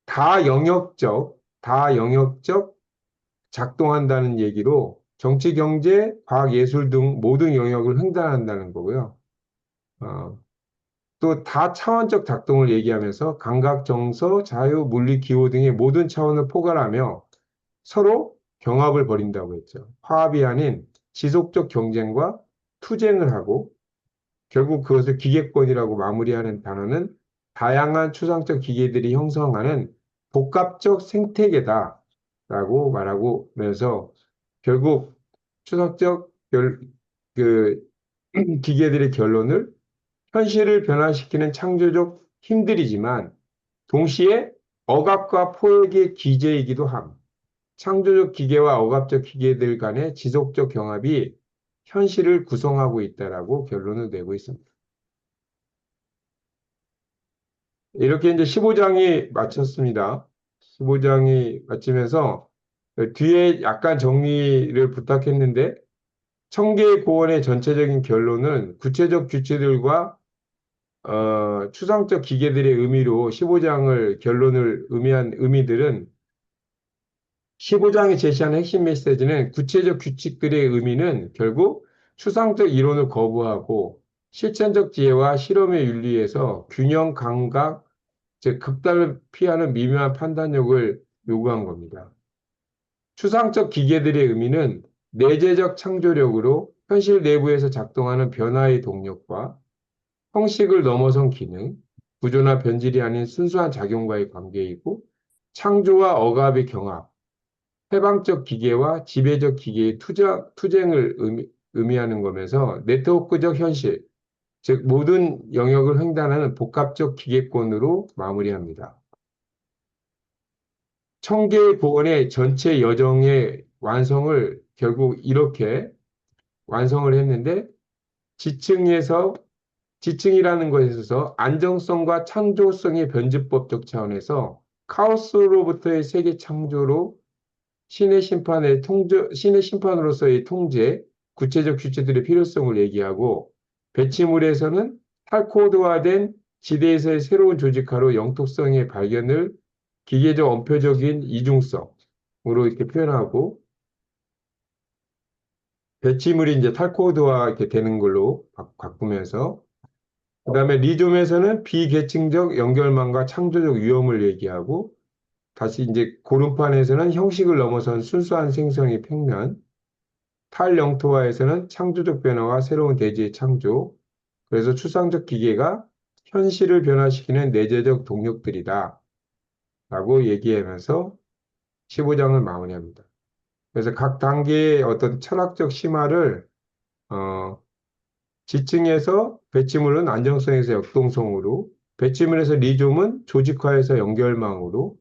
다 영역적 작동한다는 얘기로 정치, 경제, 과학, 예술 등 모든 영역을 횡단한다는 거고요. 어, 또 다차원적 작동을 얘기하면서 감각, 정서, 자유, 물리, 기호 등의 모든 차원을 포괄하며 서로 경합을 벌인다고 했죠. 화합이 아닌 지속적 경쟁과 투쟁을 하고 결국 그것을 기계권이라고 마무리하는 단어는 다양한 추상적 기계들이 형성하는 복합적 생태계다라고 말하고 면서 결국 추상적 그 기계들의 결론을 현실을 변화시키는 창조적 힘들이지만 동시에 억압과 포획의 기제이기도 함. 창조적 기계와 억압적 기계들 간의 지속적 경합이 현실을 구성하고 있다라고 결론을 내고 있습니다. 이렇게 이제 15장이 마쳤습니다. 15장이 마치면서 뒤에 약간 정리를 부탁했는데 청계의 고원의 전체적인 결론은 구체적 규칙들과 추상적 기계들의 의미로 15장을 결론을 의미한 의미들은 15장이 제시하는 핵심 메시지는 구체적 규칙들의 의미는 결국 추상적 이론을 거부하고 실천적 지혜와 실험의 윤리에서 균형 감각, 즉 극단을 피하는 미묘한 판단력을 요구한 겁니다. 추상적 기계들의 의미는 내재적 창조력으로 현실 내부에서 작동하는 변화의 동력과 형식을 넘어선 기능, 구조나 변질이 아닌 순수한 작용과의 관계이고 창조와 억압의 경합, 해방적 기계와 지배적 기계의 투쟁을 의미하는 거면서 네트워크적 현실, 즉 모든 영역을 횡단하는 복합적 기계권으로 마무리합니다. 청계의 복원의 전체 여정의 완성을 결국 이렇게 완성을 했는데 지층이라는 것에 있어서 안정성과 창조성의 변증법적 차원에서 카오스로부터의 세계 창조로 신의 심판으로서의 통제, 구체적 규칙들의 필요성을 얘기하고 배치물에서는 탈코드화된 지대에서의 새로운 조직화로 영토성의 발견을 기계적 엄표적인 이중성으로 이렇게 표현하고 배치물이 이제 탈코드화 이렇게 되는 걸로 바꾸면서 그다음에 리좀에서는 비계층적 연결망과 창조적 위험을 얘기하고 다시 이제 고름판에서는 형식을 넘어선 순수한 생성의 평면, 탈영토화에서는 창조적 변화와 새로운 대지의 창조, 그래서 추상적 기계가 현실을 변화시키는 내재적 동력들이다 라고 얘기하면서 15장을 마무리합니다. 그래서 각 단계의 어떤 철학적 심화를 지층에서 배치물은 안정성에서 역동성으로, 배치물에서 리좀은 조직화에서 연결망으로,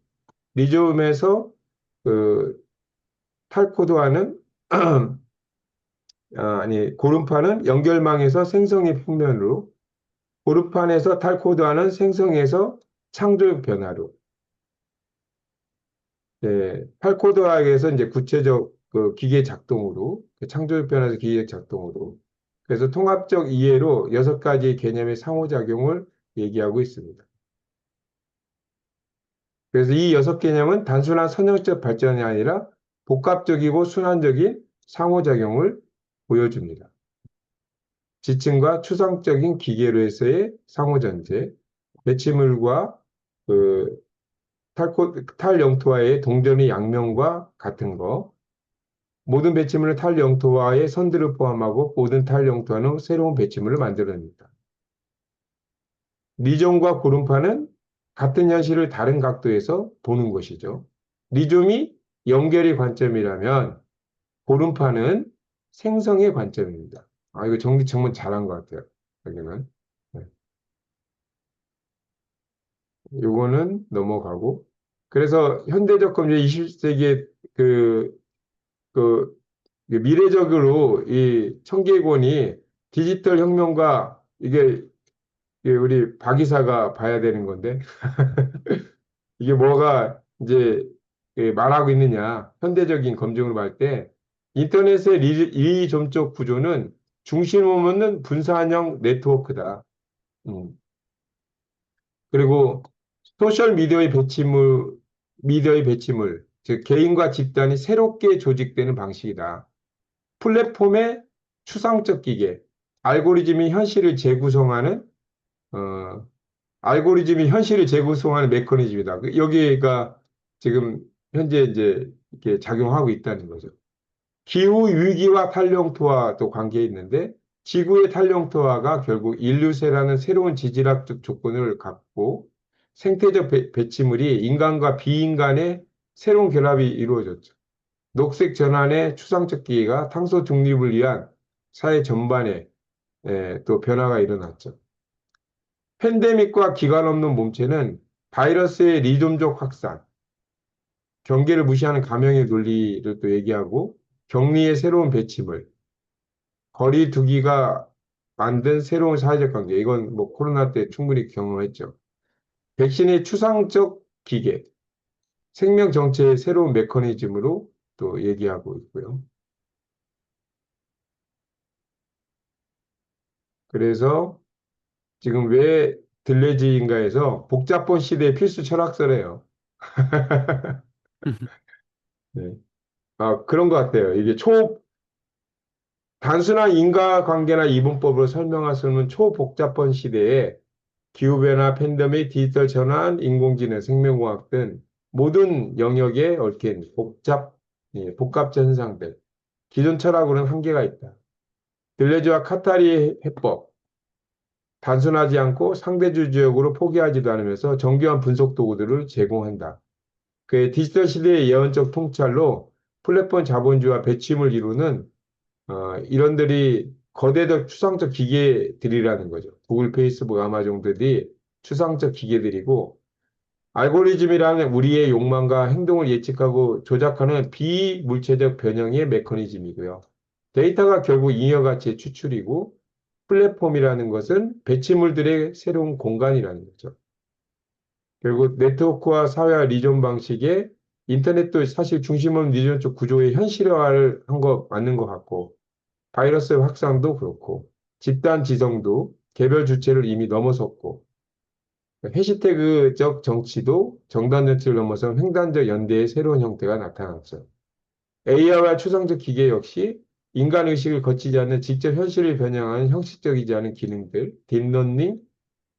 리좀에서 그 탈코드화는 고름판은 연결망에서 생성의 평면으로, 고름판에서 탈코드화는 생성에서 창조 변화로, 탈코드화에서 이제 구체적 그 기계 작동으로, 창조 변화에서 기계 작동으로, 그래서 통합적 이해로 6가지 개념의 상호작용을 얘기하고 있습니다. 그래서 이 6개념은 단순한 선형적 발전이 아니라 복합적이고 순환적인 상호작용을 보여줍니다. 지층과 추상적인 기계로서의 상호전제, 배치물과 그 탈영토와의 동전의 양면과 같은 거, 모든 배치물은 탈영토와의 선들을 포함하고 모든 탈영토와는 새로운 배치물을 만들어냅니다. 리좀과 고름파는 같은 현실을 다른 각도에서 보는 것이죠. 리좀이 연결의 관점이라면 고름파는 생성의 관점입니다. 아, 이거 정리 정말 잘한 것 같아요. 여기는. 네. 요거는 넘어가고. 그래서 현대적 범죄 21세기의 그 미래적으로 이 청계권이 디지털 혁명과 이게 우리 박 이사가 봐야 되는 건데 이게 뭐가 이제 말하고 있느냐. 현대적인 검증으로 볼 때 인터넷의 이점적 구조는 중심 없는 분산형 네트워크다. 음. 그리고 소셜 미디어의 배치물, 즉 개인과 집단이 새롭게 조직되는 방식이다. 플랫폼의 추상적 기계, 알고리즘이 현실을 재구성하는 어, 알고리즘이 현실을 재구성하는 메커니즘이다. 여기가 지금 현재 이제 이렇게 작용하고 있다는 거죠. 기후 위기와 탄력토화도 관계에 있는데 지구의 탄력토화가 결국 인류세라는 새로운 지질학적 조건을 갖고 생태적 배치물이 인간과 비인간의 새로운 결합이 이루어졌죠. 녹색 전환의 추상적 기회가 탄소 중립을 위한 사회 전반에 또 변화가 일어났죠. 팬데믹과 기관 없는 몸체는 바이러스의 리듬적 확산, 경계를 무시하는 감염의 논리를 또 얘기하고 격리의 새로운 배치물, 거리 두기가 만든 새로운 사회적 관계. 이건 뭐 코로나 때 충분히 경험했죠. 백신의 추상적 기계, 생명 정체의 새로운 메커니즘으로 또 얘기하고 있고요. 그래서 지금 왜 들레지인가에서 복잡본 시대의 필수 철학서래요. 네. 아, 그런 것 같아요. 단순한 인과관계나 이분법으로 설명할 수 없는 초복잡한 시대에 기후변화, 팬데믹, 디지털 전환, 인공지능, 생명공학 등 모든 영역에 얽힌 복합 현상들. 기존 철학으로는 한계가 있다. 들레즈와 카타리 해법, 단순하지 않고 상대주의적으로 포기하지도 않으면서 정교한 분석 도구들을 제공한다. 그의 디지털 시대의 예언적 통찰로 플랫폼 자본주의와 배치임을 이루는 이런들이 거대적 추상적 기계들이라는 거죠. 구글, 페이스북, 아마존들이 추상적 기계들이고 알고리즘이라는 우리의 욕망과 행동을 예측하고 조작하는 비물체적 변형의 메커니즘이고요. 데이터가 결국 잉여 가치의 추출이고 플랫폼이라는 것은 배치물들의 새로운 공간이라는 거죠. 결국 네트워크와 사회화 리존 방식의 인터넷도 사실 중심 없는 리존적 구조의 현실화를 한 거 맞는 것 같고 바이러스 확산도 그렇고 집단 지성도 개별 주체를 이미 넘어섰고 해시태그적 정치도 정당 정치를 넘어선 횡단적 연대의 새로운 형태가 나타났죠. AI와 추상적 기계 역시 인간 의식을 거치지 않는 직접 현실을 변형하는 형식적이지 않은 기능들, 딥러닝,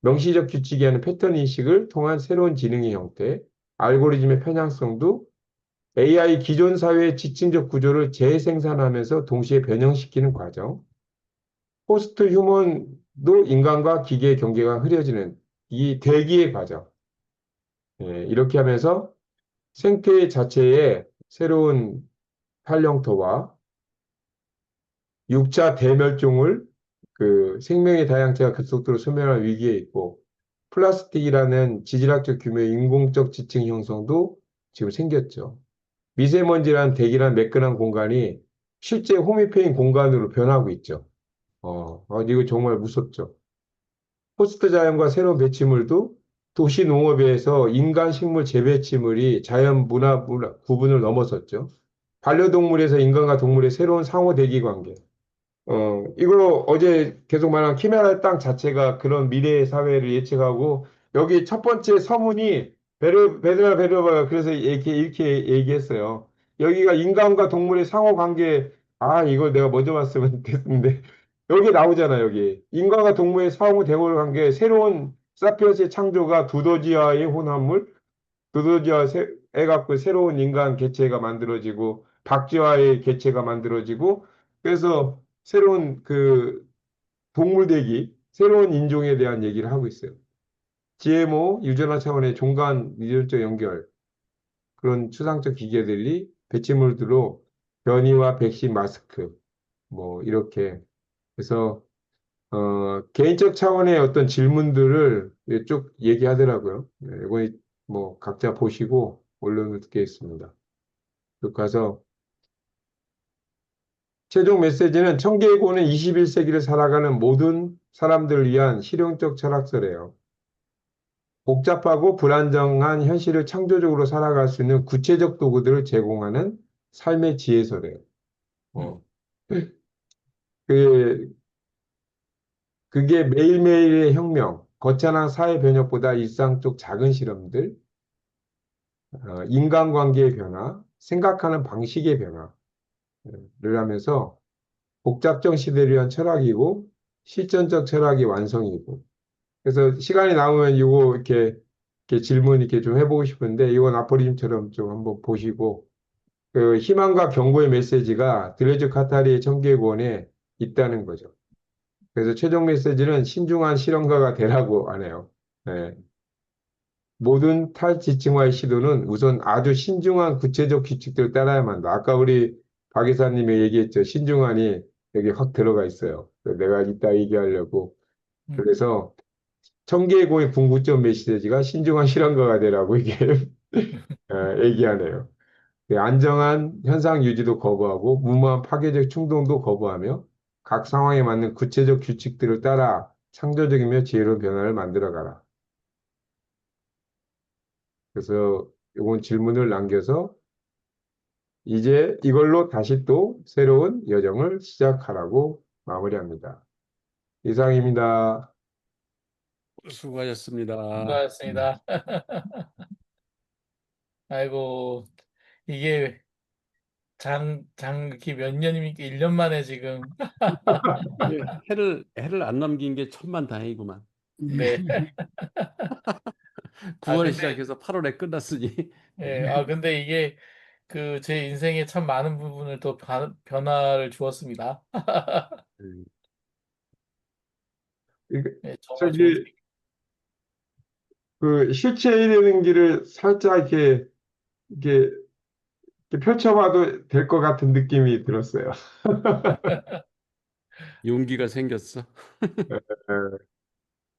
명시적 규칙이 하는 패턴 인식을 통한 새로운 지능의 형태, 알고리즘의 편향성도 AI 기존 사회의 지층적 구조를 재생산하면서 동시에 변형시키는 과정, 포스트 휴먼도 인간과 기계의 경계가 흐려지는 이 대기의 과정. 이렇게 하면서 생태 자체의 새로운 활용도와 6차 대멸종을 생명의 다양체가 급속도로 소멸할 위기에 있고 플라스틱이라는 지질학적 규모의 인공적 지층 형성도 지금 생겼죠. 미세먼지란 대기란 매끈한 공간이 실제 호미페인 공간으로 변하고 있죠. 이거 정말 무섭죠. 호스트 자연과 새로운 배치물도 도시 농업에서 인간 식물 재배치물이 자연 문화 구분을 넘어섰죠. 반려동물에서 인간과 동물의 새로운 상호 대기 관계. 이거 어제 계속 말한 키메라 땅 자체가 그런 미래의 사회를 예측하고 여기 첫 번째 서문이 베드라 그래서 이렇게 얘기했어요. 여기가 인간과 동물의 상호 관계 이걸 내가 먼저 봤으면 됐는데 여기 나오잖아 여기 인간과 동물의 상호 대화 관계 새로운 사피엔스의 창조가 두더지와의 혼합물 두더지와 해갖고 새로운 인간 개체가 만들어지고 박쥐와의 개체가 만들어지고 그래서 새로운 동물대기, 새로운 인종에 대한 얘기를 하고 있어요. GMO, 유전화 차원의 종간 유전적 연결, 그런 추상적 기계들이 배치물들로 변이와 백신, 마스크, 뭐, 이렇게 그래서 개인적 차원의 어떤 질문들을 쭉 얘기하더라고요. 이거 뭐 각자 보시고 올려놓겠습니다. 쭉 가서 최종 메시지는 청계고는 21세기를 살아가는 모든 사람들을 위한 실용적 철학서래요. 복잡하고 불안정한 현실을 창조적으로 살아갈 수 있는 구체적 도구들을 제공하는 삶의 지혜서래요. 음, 어, 그, 그게 매일매일의 혁명, 거창한 사회 변혁보다 일상 속 작은 실험들, 인간관계의 변화, 생각하는 방식의 변화를 하면서 복잡정 시대를 위한 철학이고 실전적 철학이 완성이고 그래서 시간이 남으면 이거 이렇게 질문 이렇게 좀 해보고 싶은데 이건 아포리즘처럼 좀 한번 보시고 그 희망과 경고의 메시지가 드레즈 카타리의 청계구원에 있다는 거죠. 그래서 최종 메시지는 신중한 실험가가 되라고 하네요. 네. 모든 탈지층화의 시도는 우선 아주 신중한 구체적 규칙들을 따라야만 한다. 아까 우리 박 이사님이 얘기했죠. 신중한이 여기 확 들어가 있어요. 그래서 내가 이따 얘기하려고. 음. 그래서 청계고의 궁극적 메시지가 신중한 실험가가 되라고 이게 얘기하네요. 네, 안정한 현상 유지도 거부하고 무모한 파괴적 충동도 거부하며 각 상황에 맞는 구체적 규칙들을 따라 창조적이며 지혜로운 변화를 만들어가라. 그래서 이건 질문을 남겨서 이제 이걸로 다시 또 새로운 여정을 시작하라고 마무리합니다. 이상입니다. 수고하셨습니다. 수고하셨습니다. 아이고, 이게 이렇게 몇 년입니까? 1년 만에 지금. 예, 해를 안 넘긴 게 천만다행이구만. 네. 아, 9월에 근데, 시작해서 8월에 끝났으니. 예, 근데 이게 제 인생에 참 많은 부분을 또 변화를 주었습니다. 음, 이게 정말 좋은 저기 그 실체이라는 길을 살짝 이렇게, 이렇게 펼쳐봐도 될 것 같은 느낌이 들었어요. 용기가 생겼어. 에, 어,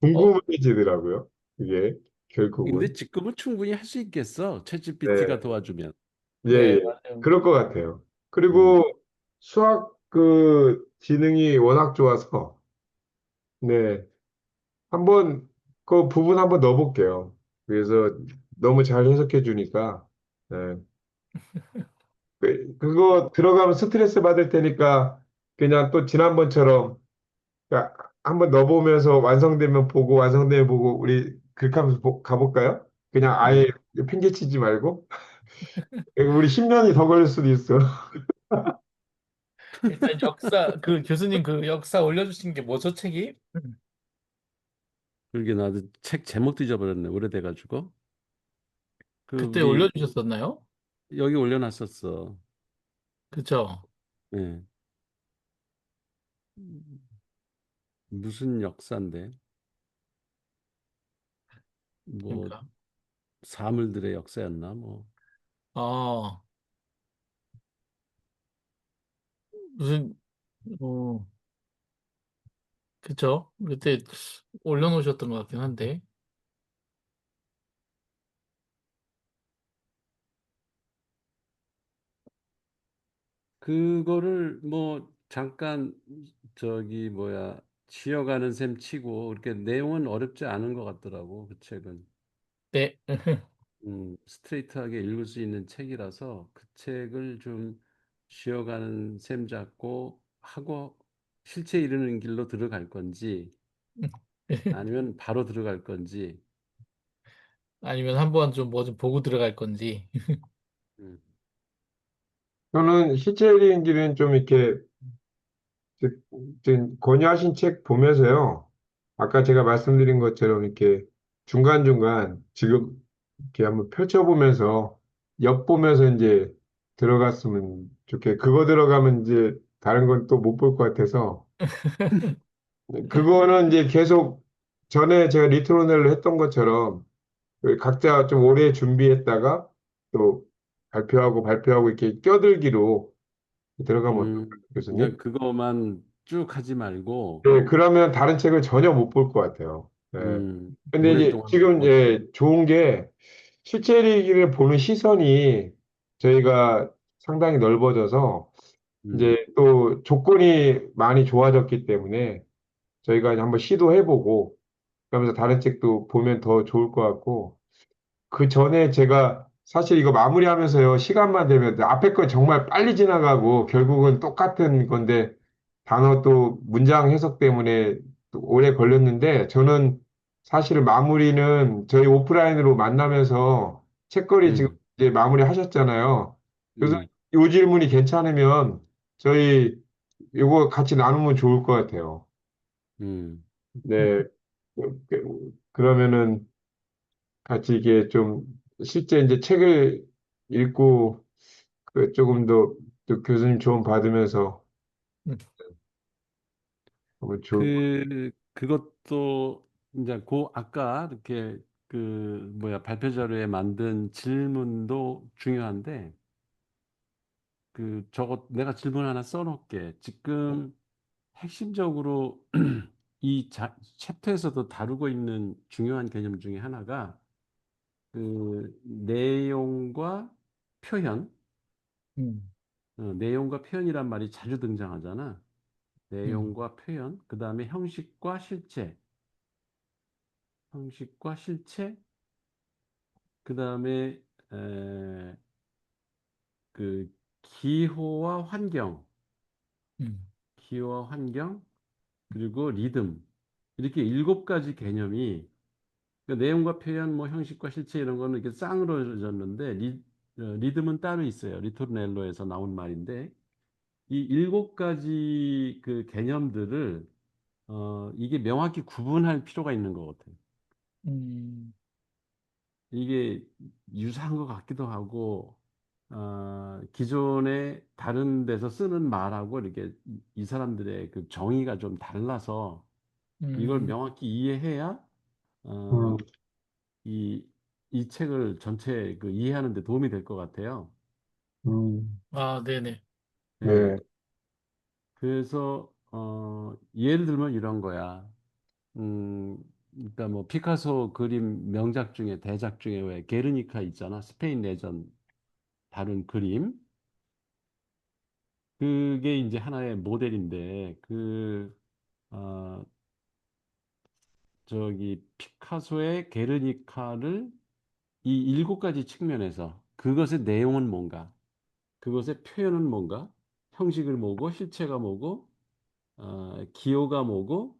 궁금해지더라고요. 이게 근데 결국은. 지금은 충분히 할 수 있겠어. 챗GPT가 네, 도와주면. 예, 네, 예. 맞아요. 그럴 것 같아요. 음. 그리고 수학 그 지능이 워낙 좋아서, 네, 한번 그 부분 한번 넣어볼게요. 그래서 너무 잘 해석해 주니까, 네. 그거 들어가면 스트레스 받을 테니까 그냥 또 지난번처럼 그러니까 한번 넣어보면서 완성되면 보고 완성되면 보고 우리 그렇게 하면서 가볼까요? 그냥 아예 네. 핑계치지 말고 우리 10년이 더 걸릴 수도 있어. 일단 교수님 역사 올려주신 게 뭐죠, 책이? 그러게 나도 책 제목도 잊어버렸네. 오래돼가지고. 그 그때 우리 올려주셨었나요? 여기 올려놨었어. 그쵸? 예. 무슨 역사인데? 뭐 그러니까. 사물들의 역사였나? 뭐 아, 무슨, 어, 그쵸? 그때 올려놓으셨던 것 같긴 한데. 그거를 뭐 잠깐 저기 뭐야 지어가는 셈 치고 이렇게 내용은 어렵지 않은 것 같더라고 그 책은. 네. 스트레이트하게 읽을 수 있는 책이라서 그 책을 좀 쉬어가는 셈 잡고 하고 실제 이르는 길로 들어갈 건지 아니면 바로 들어갈 건지. 아니면 한번 좀 뭐 좀 보고 들어갈 건지. 음, 저는 히체리인기는 좀 이렇게 지금 권유하신 책 보면서요. 아까 제가 말씀드린 것처럼 이렇게 중간중간 지금 이렇게 한번 펼쳐보면서 엿보면서 이제 들어갔으면 그거 들어가면 이제 다른 건 또 못 볼 것 같아서 그거는 이제 계속 전에 제가 리트로넬로 했던 것처럼 그 각자 좀 오래 준비했다가 또 발표하고 이렇게 껴들기로 들어가면 어떨까요, 그러니까 교수님? 그거만 쭉 하지 말고, 네, 그러면 다른 책을 전혀 못 볼 것 같아요. 네. 근데 이제 오랫동안 지금 보지. 이제 좋은 게 실제 얘기를 보는 시선이 저희가 상당히 넓어져서 음, 이제 또 조건이 많이 좋아졌기 때문에 저희가 이제 한번 시도해보고 그러면서 다른 책도 보면 더 좋을 것 같고 그 전에 제가 사실 이거 마무리하면서요, 시간만 되면 앞에 거 정말 빨리 지나가고 결국은 똑같은 건데 단어 또 문장 해석 때문에 또 오래 걸렸는데 저는 사실 마무리는 저희 오프라인으로 만나면서 책거리 지금 음, 이제 마무리 하셨잖아요. 그래서 음, 이 질문이 괜찮으면 저희 이거 같이 나누면 좋을 것 같아요. 음. 네. 그러면은 같이 이게 좀 실제 이제 책을 읽고 그 조금 더 또 교수님 조언 받으면서 음, 하면 좋을 것 그것도 이제 아까 이렇게 뭐야 발표 자료에 만든 질문도 중요한데 저거 내가 질문 하나 써놓을게. 지금 핵심적으로 이 챕터에서도 다루고 있는 중요한 개념 중에 하나가 내용과 표현, 음, 내용과 표현이란 말이 자주 등장하잖아. 음, 내용과 표현, 그 다음에 형식과 실체, 그 다음에 그 기호와 환경, 음, 기호와 환경, 그리고 리듬. 이렇게 7가지 개념이 그러니까 내용과 표현, 뭐 형식과 실체 이런 거는 이렇게 쌍으로졌는데 리듬은 따로 있어요. 리토르넬로에서 나온 말인데 이 7가지 그 개념들을 이게 명확히 구분할 필요가 있는 것 같아요. 음, 이게 유사한 것 같기도 하고 기존에 다른 데서 쓰는 말하고 이렇게 이 사람들의 그 정의가 좀 달라서 이걸 음. 명확히 이해해야 같아요. 어, 이, 이 책을 전체 이해하는 데 도움이 될 것 같아요. 아, 네네. 예. 네, 그래서 예를 들면 이런 거야. 그러니까 뭐 피카소 그림 명작 중에 대작 중에 왜 게르니카 있잖아. 스페인 내전 다룬 그림. 그게 이제 하나의 모델인데 어, 저기 피카소의 게르니카를 이 7가지 측면에서 그것의 내용은 뭔가, 그것의 표현은 뭔가, 형식을 뭐고, 실체가 뭐고, 기호가 뭐고,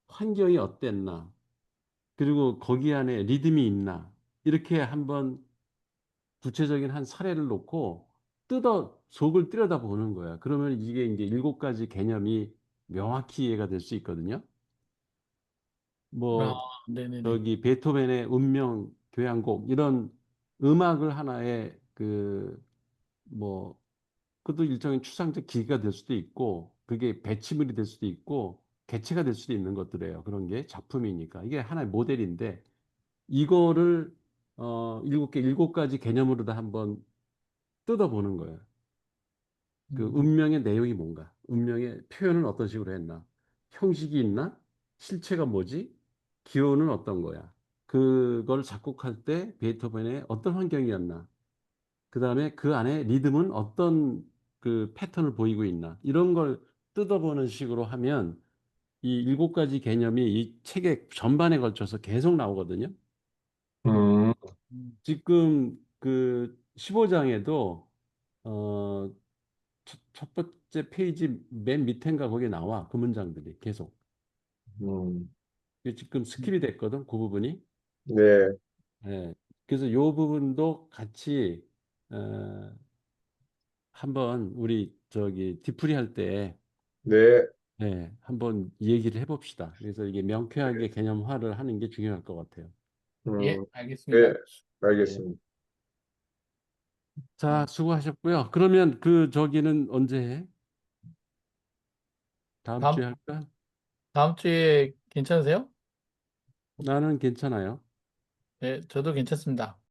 환경이 어땠나, 그리고 거기 안에 리듬이 있나, 이렇게 한번 구체적인 한 사례를 놓고 속을 들여다보는 거야. 그러면 이게 이제 7가지 개념이 명확히 이해가 될 수 있거든요. 아, 뭐, 네네네. 저기 베토벤의 운명 교향곡, 이런 음악을 하나의 뭐, 그것도 일종의 추상적 기기가 될 수도 있고, 그게 배치물이 될 수도 있고, 개체가 될 수도 있는 것들이에요. 그런 게 작품이니까. 이게 하나의 모델인데, 이거를, 7가지 개념으로 다 한번 뜯어보는 거예요. 음, 운명의 내용이 뭔가, 운명의 표현은 어떤 식으로 했나, 형식이 있나, 실체가 뭐지, 기호는 어떤 거야. 그걸 작곡할 때 베토벤의 어떤 환경이었나, 그 다음에 그 안에 리듬은 어떤 패턴을 보이고 있나, 이런 걸 뜯어보는 식으로 하면 이 7가지 개념이 이 책의 전반에 걸쳐서 계속 나오거든요. 음, 음, 지금 15장에도 첫 번째 페이지 맨 밑엔가 거기에 나와 그 문장들이 계속. 음, 이게 지금 스킬이 됐거든 그 부분이. 네, 예. 그래서 이 부분도 같이 어, 한번 우리 저기 뒤풀이 할 때 네, 한번 얘기를 해봅시다. 그래서 이게 명쾌하게 개념화를 하는 게 중요할 것 같아요. 예, 음, 네, 알겠습니다. 예. 알겠습니다. 자, 수고하셨고요. 그러면 저기는 언제 해? 다음 다음, 주에 할까? 다음 주에 괜찮으세요? 나는 괜찮아요. 네, 저도 괜찮습니다.